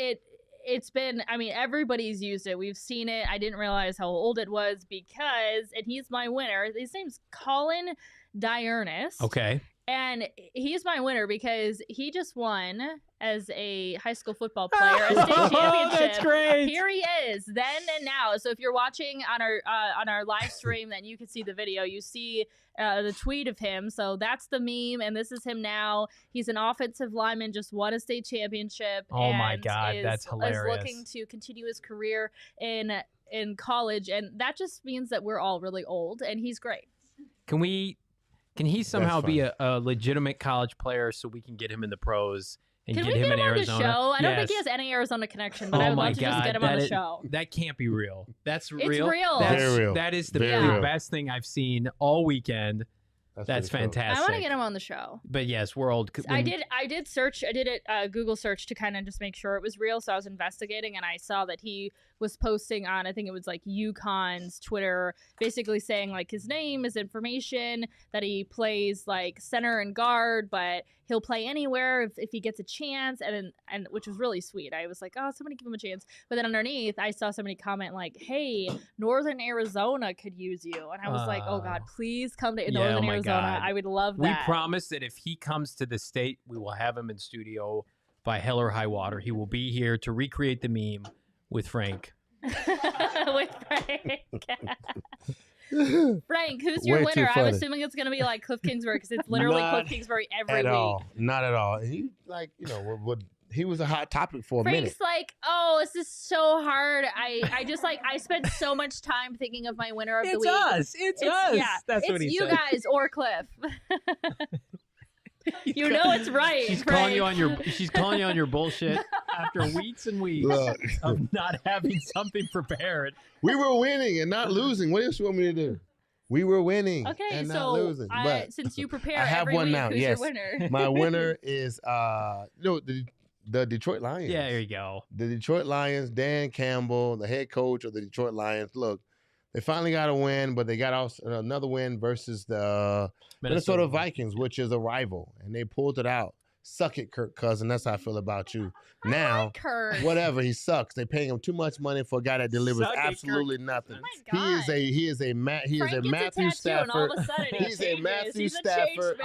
it's been, I mean, everybody's used it. We've seen it. I didn't realize how old it was and he's my winner. His name's Colin Diurnus. Okay. And he's my winner because he just won as a high school football player a state championship. That's great. Here he is, then and now. So if you're watching on our live stream, then you can see the video. You see the tweet of him. So that's the meme, and this is him now. He's an offensive lineman, just won a state championship. Oh my God, that's hilarious. Is looking to continue his career in college, and that just means that we're all really old, and he's great. Can he somehow be a legitimate college player so we can get him in the pros and Can get we him get in him Arizona? On the show? I don't think he has any Arizona connection, but I would love to just get him on the show. That can't be real. That's real. It's real. Very real. That is the Very best thing I've seen all weekend. That's fantastic. I want to get him on the show. But yes, we're old. I did search. I did a Google search to kind of just make sure it was real. So I was investigating, and I saw that he was posting on, I think it was like UConn's Twitter, basically saying like his name, his information, that he plays like center and guard, but he'll play anywhere if he gets a chance, and which was really sweet. I was like, oh, somebody give him a chance. But then underneath, I saw somebody comment like, hey, Northern Arizona could use you, and I was like, oh God, please come to Northern Arizona. I would love that. We promise that if he comes to the state, we will have him in studio by hell or high water. He will be here to recreate the meme with Frank. With Frank. Frank, who's your winner? I'm assuming it's going to be like Kliff Kingsbury because it's literally Kliff Kingsbury every week. Not at all. He he was a hot topic for a minute. Frank's like, oh, this is so hard. I just I spent so much time thinking of my winner of the week. It's us. Yeah, that's what he said. It's you guys or Kliff. You know it's right. She's Frank. calling you on your bullshit after weeks and weeks of not having something prepared. We were winning and not losing. What else you want me to do? We were winning and not losing. But since you prepare I have every one week, now. who's Yes, your winner? My winner is the Detroit Lions. Yeah, there you go. The Detroit Lions. Dan Campbell, the head coach of the Detroit Lions. Look, they finally got a win, but they got another win versus the Minnesota Vikings, which is a rival, and they pulled it out. Suck it, Kirk Cousins. That's how I feel about you. Now, whatever, he sucks. They're paying him too much money for a guy that delivers absolutely nothing. Oh He is a Matthew Stafford. He's a Matthew Stafford.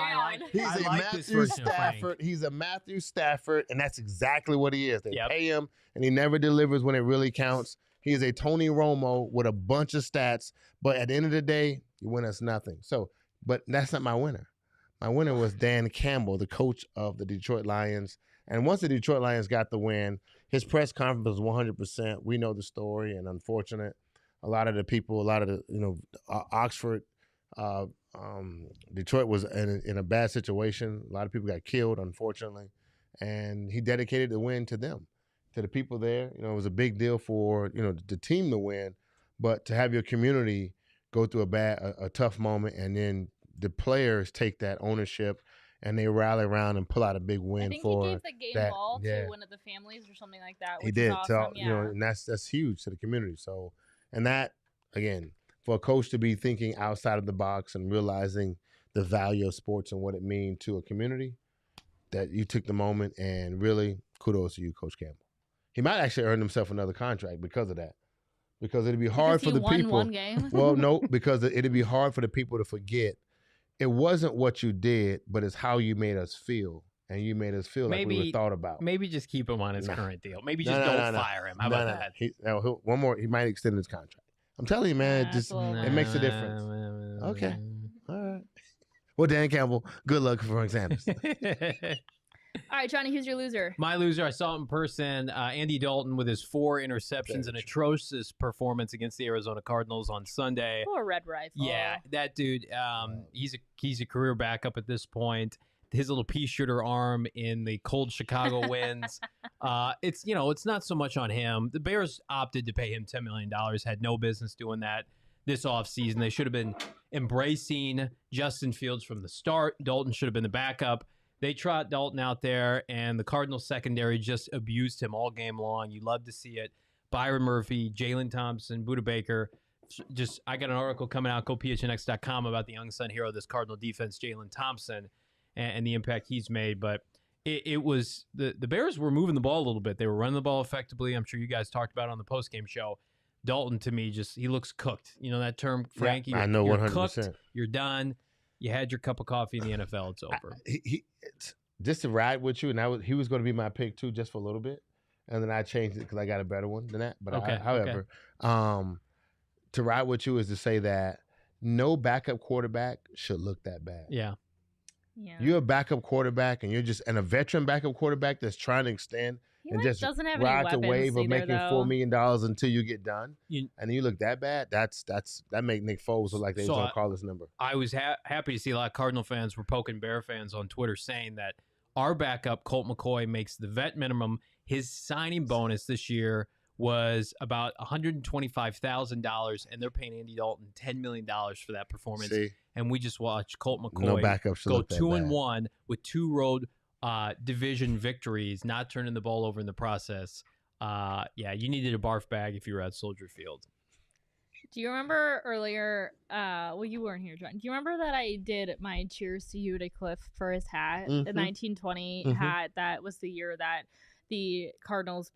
He's a Matthew Stafford, and that's exactly what he is. They pay him, and he never delivers when it really counts. He is a Tony Romo with a bunch of stats, but at the end of the day, you win us nothing. So, but that's not my winner. My winner was Dan Campbell, the coach of the Detroit Lions. And once the Detroit Lions got the win, his press conference was 100%. We know the story, and unfortunate, a lot of the Oxford, Detroit was in a bad situation. A lot of people got killed, unfortunately, and he dedicated the win to them, to the people there. It was a big deal for the team to win, but to have your community go through a tough moment, and then the players take that ownership and they rally around and pull out a big win. I think he gave the game ball to one of the families or something like that. Which he did. Is awesome. So, and that's huge to the community. So, and that, again, for a coach to be thinking outside of the box and realizing the value of sports and what it means to a community, that you took the moment, and really kudos to you, Coach Campbell. He might actually earn himself another contract because of that. Because it'd be hard for the people. One game? Well, no, because it'd be hard for the people to forget. It wasn't what you did, but it's how you made us feel. And you made us feel like we were thought about. Maybe just keep him on his current deal. Maybe just don't fire him. How about that? One more. He might extend his contract. I'm telling you, man, it makes a difference. Okay. All right. Well, Dan Campbell, good luck for Frank Sanders. All right, Johnny, who's your loser? My loser, I saw it in person. Andy Dalton with his 4 interceptions, an atrocious performance against the Arizona Cardinals on Sunday. Poor Red Rifle. Yeah, that dude, he's a career backup at this point. His little pea shooter arm in the cold Chicago winds. It's not so much on him. The Bears opted to pay him $10 million, had no business doing that this offseason. They should have been embracing Justin Fields from the start. Dalton should have been the backup. They trot Dalton out there, and the Cardinals secondary just abused him all game long. You love to see it. Byron Murphy, Jalen Thompson, Budda Baker. I got an article coming out, go PHNX.com, about the unsung hero of this Cardinal defense, Jalen Thompson, and the impact he's made. But it was the Bears were moving the ball a little bit. They were running the ball effectively. I'm sure you guys talked about it on the postgame show. Dalton, to me, he looks cooked. You know that term, Frank? Yeah, I know, 100%. Cooked, you're done. You had your cup of coffee in the NFL. It's over. Just to ride with you, and he was going to be my pick too, just for a little bit, and then I changed it because I got a better one than that. But however, to ride with you is to say that no backup quarterback should look that bad. Yeah. You're a backup quarterback, and a veteran backup quarterback that's trying to extend and just doesn't have ride any the wave of making $4 million until you get done. And you look that bad. That make Nick Foles look like they was going to call his number. I was happy to see a lot of Cardinal fans were poking Bear fans on Twitter saying that our backup, Colt McCoy, makes the vet minimum. His signing bonus this year was about $125,000, and they're paying Andy Dalton $10 million for that performance. See? And we just watched Colt McCoy go 2-1 with 2 road division victories, not turning the ball over in the process. You needed a barf bag if you were at Soldier Field. Do you remember earlier? Well, you weren't here, John. Do you remember that I did my cheers to you to Kliff for his hat, the 1920 hat? That was the year that the Cardinals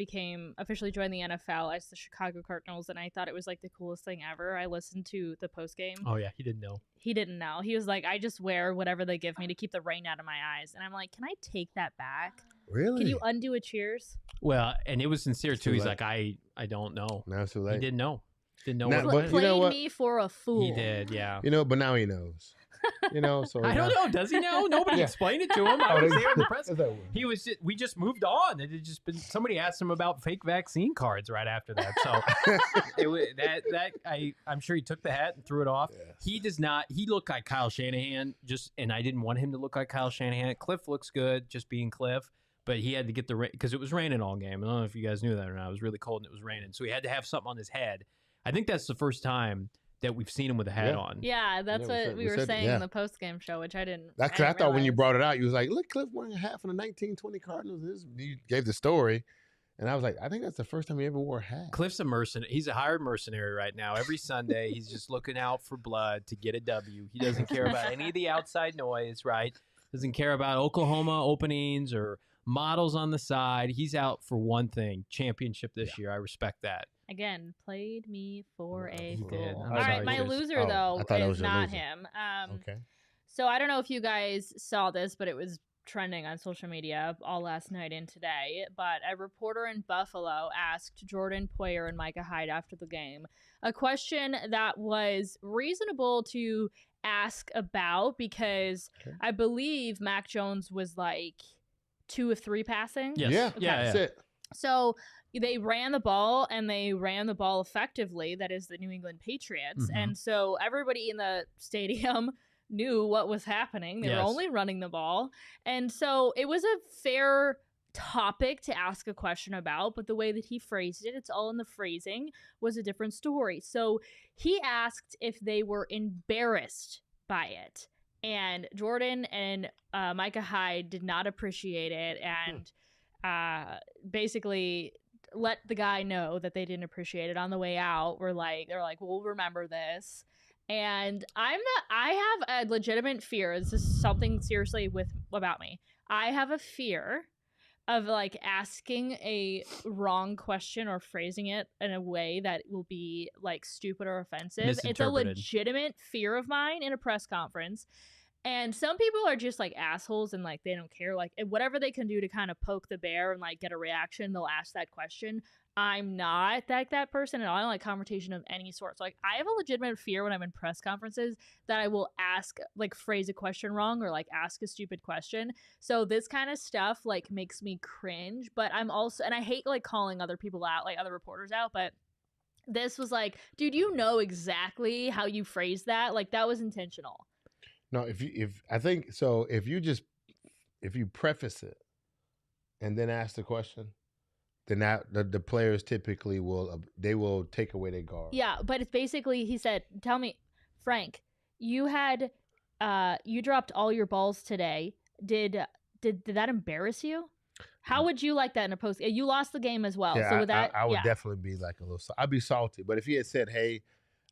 officially joined the NFL as the Chicago Cardinals, and I thought it was like the coolest thing ever. I listened to the post game. Oh yeah, he didn't know. He didn't know. He was like, I just wear whatever they give me to keep the rain out of my eyes, and I'm like, can I take that back? Really? Can you undo a cheers? Well, and it was sincere too. He's like, I don't know. Now it's too late. He didn't know. Didn't know. Now, what but you know what? me for a fool. He did, yeah. But now he knows. So I don't know. Does he know? Nobody explained it to him. I was there in the press. He was. We just moved on. It had just been. Somebody asked him about fake vaccine cards right after that. So it was I'm sure he took the hat and threw it off. Yes. He does not. He looked like Kyle Shanahan. And I didn't want him to look like Kyle Shanahan. Kliff looks good, just being Kliff. But he had to get the rain because it was raining all game. I don't know if you guys knew that or not. It was really cold and it was raining, so he had to have something on his head. I think that's the first time that we've seen him with a hat on. Yeah, that's what we were saying in the post-game show, which I didn't. That's because I thought when you brought it out, you was like, look, Kliff wearing a hat from the 1920 Cardinals. You gave the story. And I was like, I think that's the first time he ever wore a hat. Kliff's a mercenary. He's a hired mercenary right now. Every Sunday, he's just looking out for blood to get a W. He doesn't care about any of the outside noise, right? Doesn't care about Oklahoma openings or models on the side. He's out for one thing, championship this year. I respect that. Again, played me for a He fool. did. All right, my loser, though, is not him. Okay. So I don't know if you guys saw this, but it was trending on social media all last night and today. But a reporter in Buffalo asked Jordan Poyer and Micah Hyde after the game a question that was reasonable to ask about because I believe Mac Jones was like 2 of 3 passing. Yes. Yeah, okay. That's it. So they ran the ball and they ran the ball effectively. That is the New England Patriots. Mm-hmm. And so everybody in the stadium knew what was happening. They were only running the ball. And so it was a fair topic to ask a question about, but the way that he phrased it, it's all in the phrasing, was a different story. So he asked if they were embarrassed by it. And Jordan and Micah Hyde did not appreciate it and basically let the guy know that they didn't appreciate it on the way out. They're like, we'll remember this. And I have a legitimate fear. This is something seriously about me. I have a fear of like asking a wrong question or phrasing it in a way that will be like stupid or offensive. It's a legitimate fear of mine in a press conference. And some people are just like assholes and like they don't care. Like whatever they can do to kind of poke the bear and like get a reaction, they'll ask that question. I'm not that person at all. I don't like confrontation of any sort. So like I have a legitimate fear when I'm in press conferences that I will phrase a question wrong or like ask a stupid question. So this kind of stuff like makes me cringe. But I'm also, and I hate like calling other people out, like other reporters out, but this was like, dude, you know exactly how you phrased that. Like that was intentional. No, if you preface it and then ask the question, then the players typically will take away their guard. Yeah, but it's basically, he said, tell me, Frank, you dropped all your balls today. Did that embarrass you? How would you like that in a post? You lost the game as well. Yeah, so with I would definitely be like a little. I'd be salty. But if he had said, "Hey,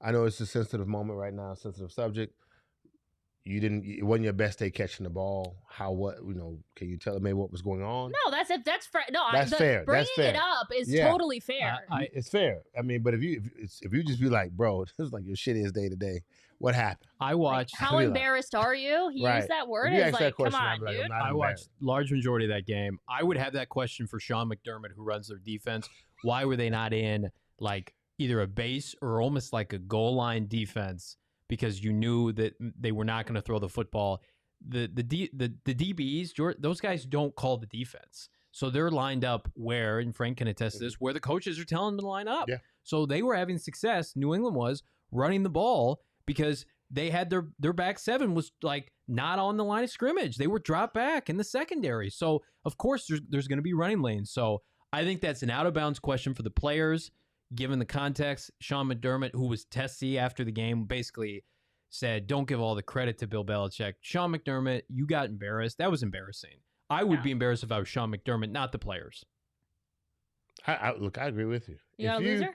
I know it's a sensitive moment right now, sensitive subject. It wasn't your best day catching the ball. Can you tell me what was going on?" No, that's fair. No, that's fair. Bringing it up is totally fair. It's fair. I mean, but if you just be like, bro, this is like your shittiest day today. What happened? I watched. How embarrassed are you? He used that word. It's like, come on, dude. I watched large majority of that game. I would have that question for Sean McDermott, who runs their defense. Why were they not in like either a base or almost like a goal line defense? Because you knew that they were not going to throw the football. The DBs, those guys don't call the defense. So they're lined up where, and Frank can attest to this, where the coaches are telling them to line up. Yeah. So they were having success. New England was running the ball because they had their back seven was like not on the line of scrimmage. They were dropped back in the secondary. So, of course, there's going to be running lanes. So I think that's an out-of-bounds question for the players. Given the context, Sean McDermott, who was testy after the game, basically said, don't give all the credit to Bill Belichick. Sean McDermott, you got embarrassed. That was embarrassing. I would be embarrassed if I was Sean McDermott, not the players. I agree with you. You got a loser?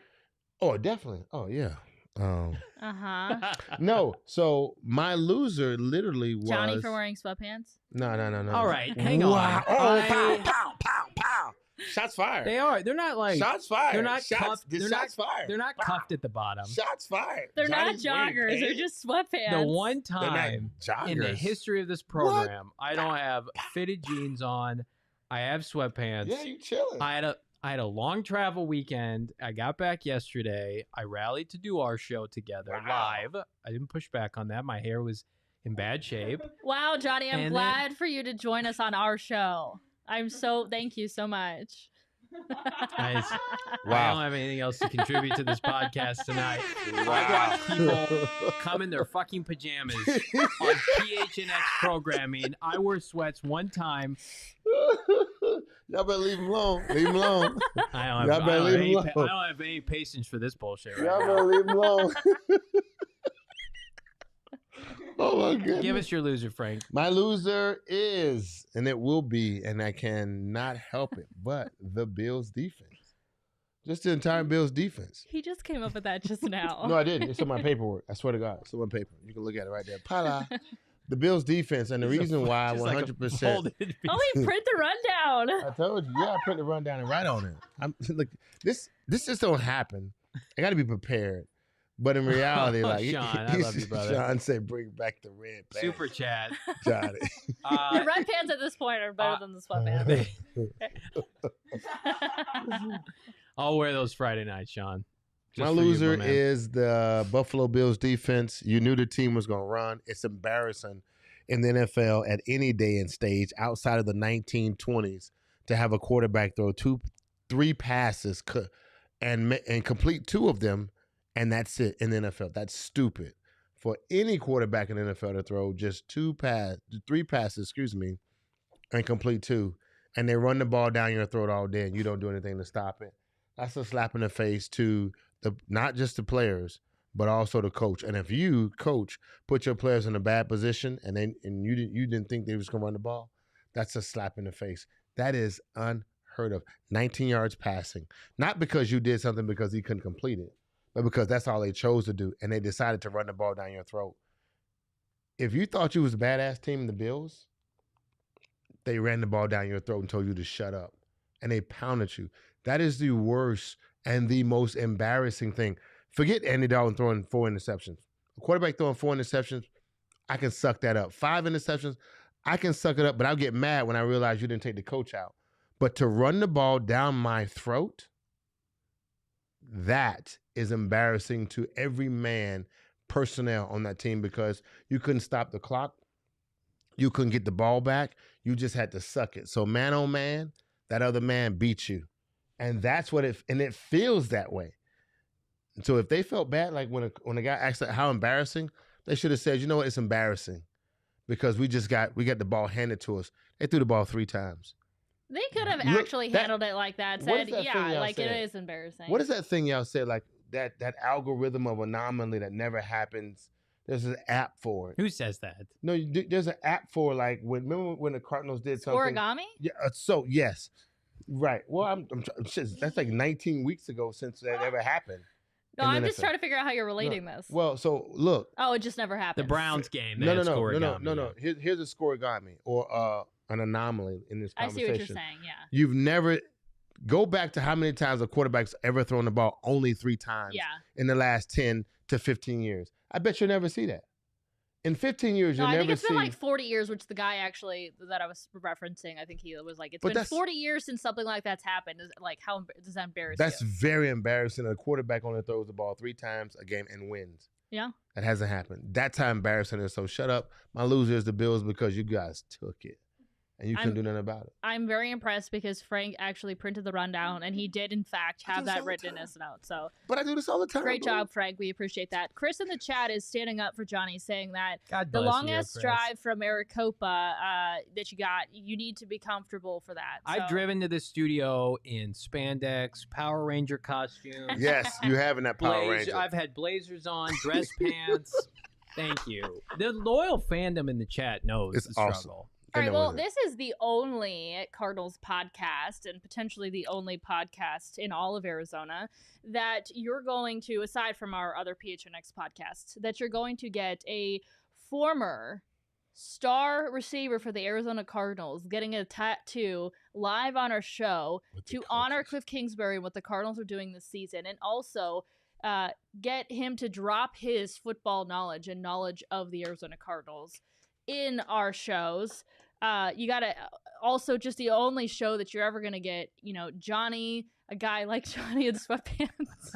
Oh, definitely. Oh, yeah. No, so my loser literally was Johnny for wearing sweatpants. No. All right, hang on. Oh, pow. Shots fired. They are. They're not like shots fired. They're not cuffed. Fired. They're not cuffed at the bottom. Shots fired. They're Johnny's not joggers. They're just sweatpants. The one time in the joggers. history of this program, I don't have fitted jeans on. I have sweatpants. Yeah, you chilling. I had a long travel weekend. I got back yesterday. I rallied to do our show together live. I didn't push back on that. My hair was in bad shape. Wow, Johnny, I'm glad for you to join us on our show. Thank you so much. Nice. Wow. I don't have anything else to contribute to this podcast tonight. I watch people come in their fucking pajamas on PHNX programming. I wore sweats one time. Y'all better leave him alone. Leave him alone. I don't have any patience for this bullshit right Y'all now. better leave him alone. Oh my goodness. Give us your loser, Frank. My loser is, and it will be, and I cannot help it, but the Bills defense. Just the entire Bills defense. He just came up with that just now. No, I didn't. It's on my paperwork. I swear to God. It's on my paper. You can look at it right there. Pala. The Bills defense, and the reason why 100%. He print the rundown. I told you. Yeah, I print the rundown and write on it. Look, this just don't happen. I got to be prepared. But in reality, Sean, I love you, brother. Sean said, "Bring back the red pants." Super chat, Johnny. The red pants at this point are better than the sweatpants. I'll wear those Friday nights, Sean. My loser is the Buffalo Bills defense. You knew the team was going to run. It's embarrassing in the NFL at any day and stage outside of the 1920s to have a quarterback throw 3 passes and complete 2 of them. And that's it in the NFL. That's stupid for any quarterback in the NFL to throw just 3 passes, and complete 2. And they run the ball down your throat all day and you don't do anything to stop it. That's a slap in the face to not just the players, but also the coach. And if you, coach, put your players in a bad position and you didn't think they was going to run the ball, that's a slap in the face. That is unheard of. 19 yards passing. Not because you did something because he couldn't complete it, but because that's all they chose to do, and they decided to run the ball down your throat. If you thought you was a badass team in the Bills, they ran the ball down your throat and told you to shut up, and they pounded you. That is the worst and the most embarrassing thing. Forget Andy Dalton throwing 4 interceptions. A quarterback throwing 4 interceptions, I can suck that up. 5 interceptions, I can suck it up, but I'll get mad when I realize you didn't take the coach out. But to run the ball down my throat, that is embarrassing to every man, personnel on that team, because you couldn't stop the clock. You couldn't get the ball back. You just had to suck it. So man, oh man, that other man beat you. And that's what it feels that way. So if they felt bad, like when a guy asked how embarrassing, they should have said, you know what, it's embarrassing because we got the ball handed to us. They threw the ball 3 times. They could have actually handled it like that. Said, yeah, like said? It is embarrassing. What is that thing y'all said? Like that algorithm of anomaly that never happens. There's an app for it. Who says that? No, there's an app for like remember when the Cardinals did something. Origami? Yeah. So yes, right. Well, that's like 19 weeks ago since that ever happened. No, I'm just trying to figure out how you're relating this. Well, so look. Oh, it just never happened. The Browns game. No. Here's a scoregami or an anomaly in this conversation. I see what you're saying. Yeah. You've never go back to how many times a quarterback's ever thrown the ball. Only 3 times. Yeah. In the last 10 to 15 years. I bet you'll never see that. In 15 years, you'll never see. I think it's been like 40 years, which the guy actually that I was referencing, I think he was like, it's been 40 years since something like that's happened. Like, how does that embarrass you? That's very embarrassing. A quarterback only throws the ball 3 times a game and wins. Yeah. That hasn't happened. That's how embarrassing it is. So shut up. My loser is the Bills because you guys took it. And you couldn't do nothing about it. I'm very impressed because Frank actually printed the rundown, and he did, in fact, have that written in his notes. So, but I do this all the time. Great job, Frank. We appreciate that. Chris in the chat is standing up for Johnny, saying that the longest drive from Maricopa that you got, you need to be comfortable for that. So. I've driven to the studio in spandex, Power Ranger costumes. Yes, you have in that Power Ranger. I've had blazers on, dress pants. Thank you. The loyal fandom in the chat knows the struggle. Awesome. All right, that well, was it. this is the only Cardinals podcast and potentially the only podcast in all of Arizona that you're going to, aside from our other PHNX podcasts, that you're going to get a former star receiver for the Arizona Cardinals getting a tattoo live on our show to honor Kliff Kingsbury and what the Cardinals are doing this season, and also get him to drop his football knowledge and knowledge of the Arizona Cardinals in our shows. You gotta also, just the only show that you're ever gonna get, Johnny, a guy like Johnny in sweatpants.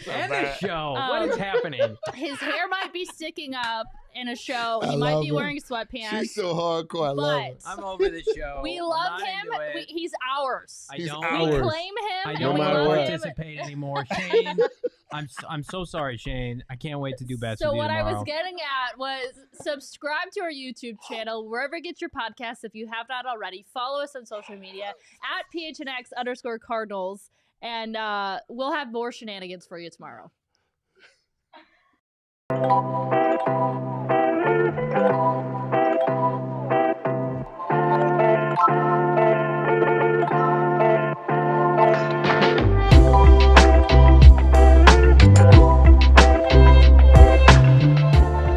And a show. What is happening? His hair might be sticking up in a show. I He might love be him. wearing sweatpants. She's so hardcore. I love it. I'm over the show. We I'm love not him. into it. He's ours. I He's don't. ours. We claim him. I and don't we matter love what. him. participate anymore, Shane. I'm so sorry, Shane. I can't wait to do best So with you what I tomorrow. was getting at was subscribe to our YouTube channel, wherever you get your podcasts. If you have not already, follow us on social media at PHNX_Cardinals, and we'll have more shenanigans for you tomorrow.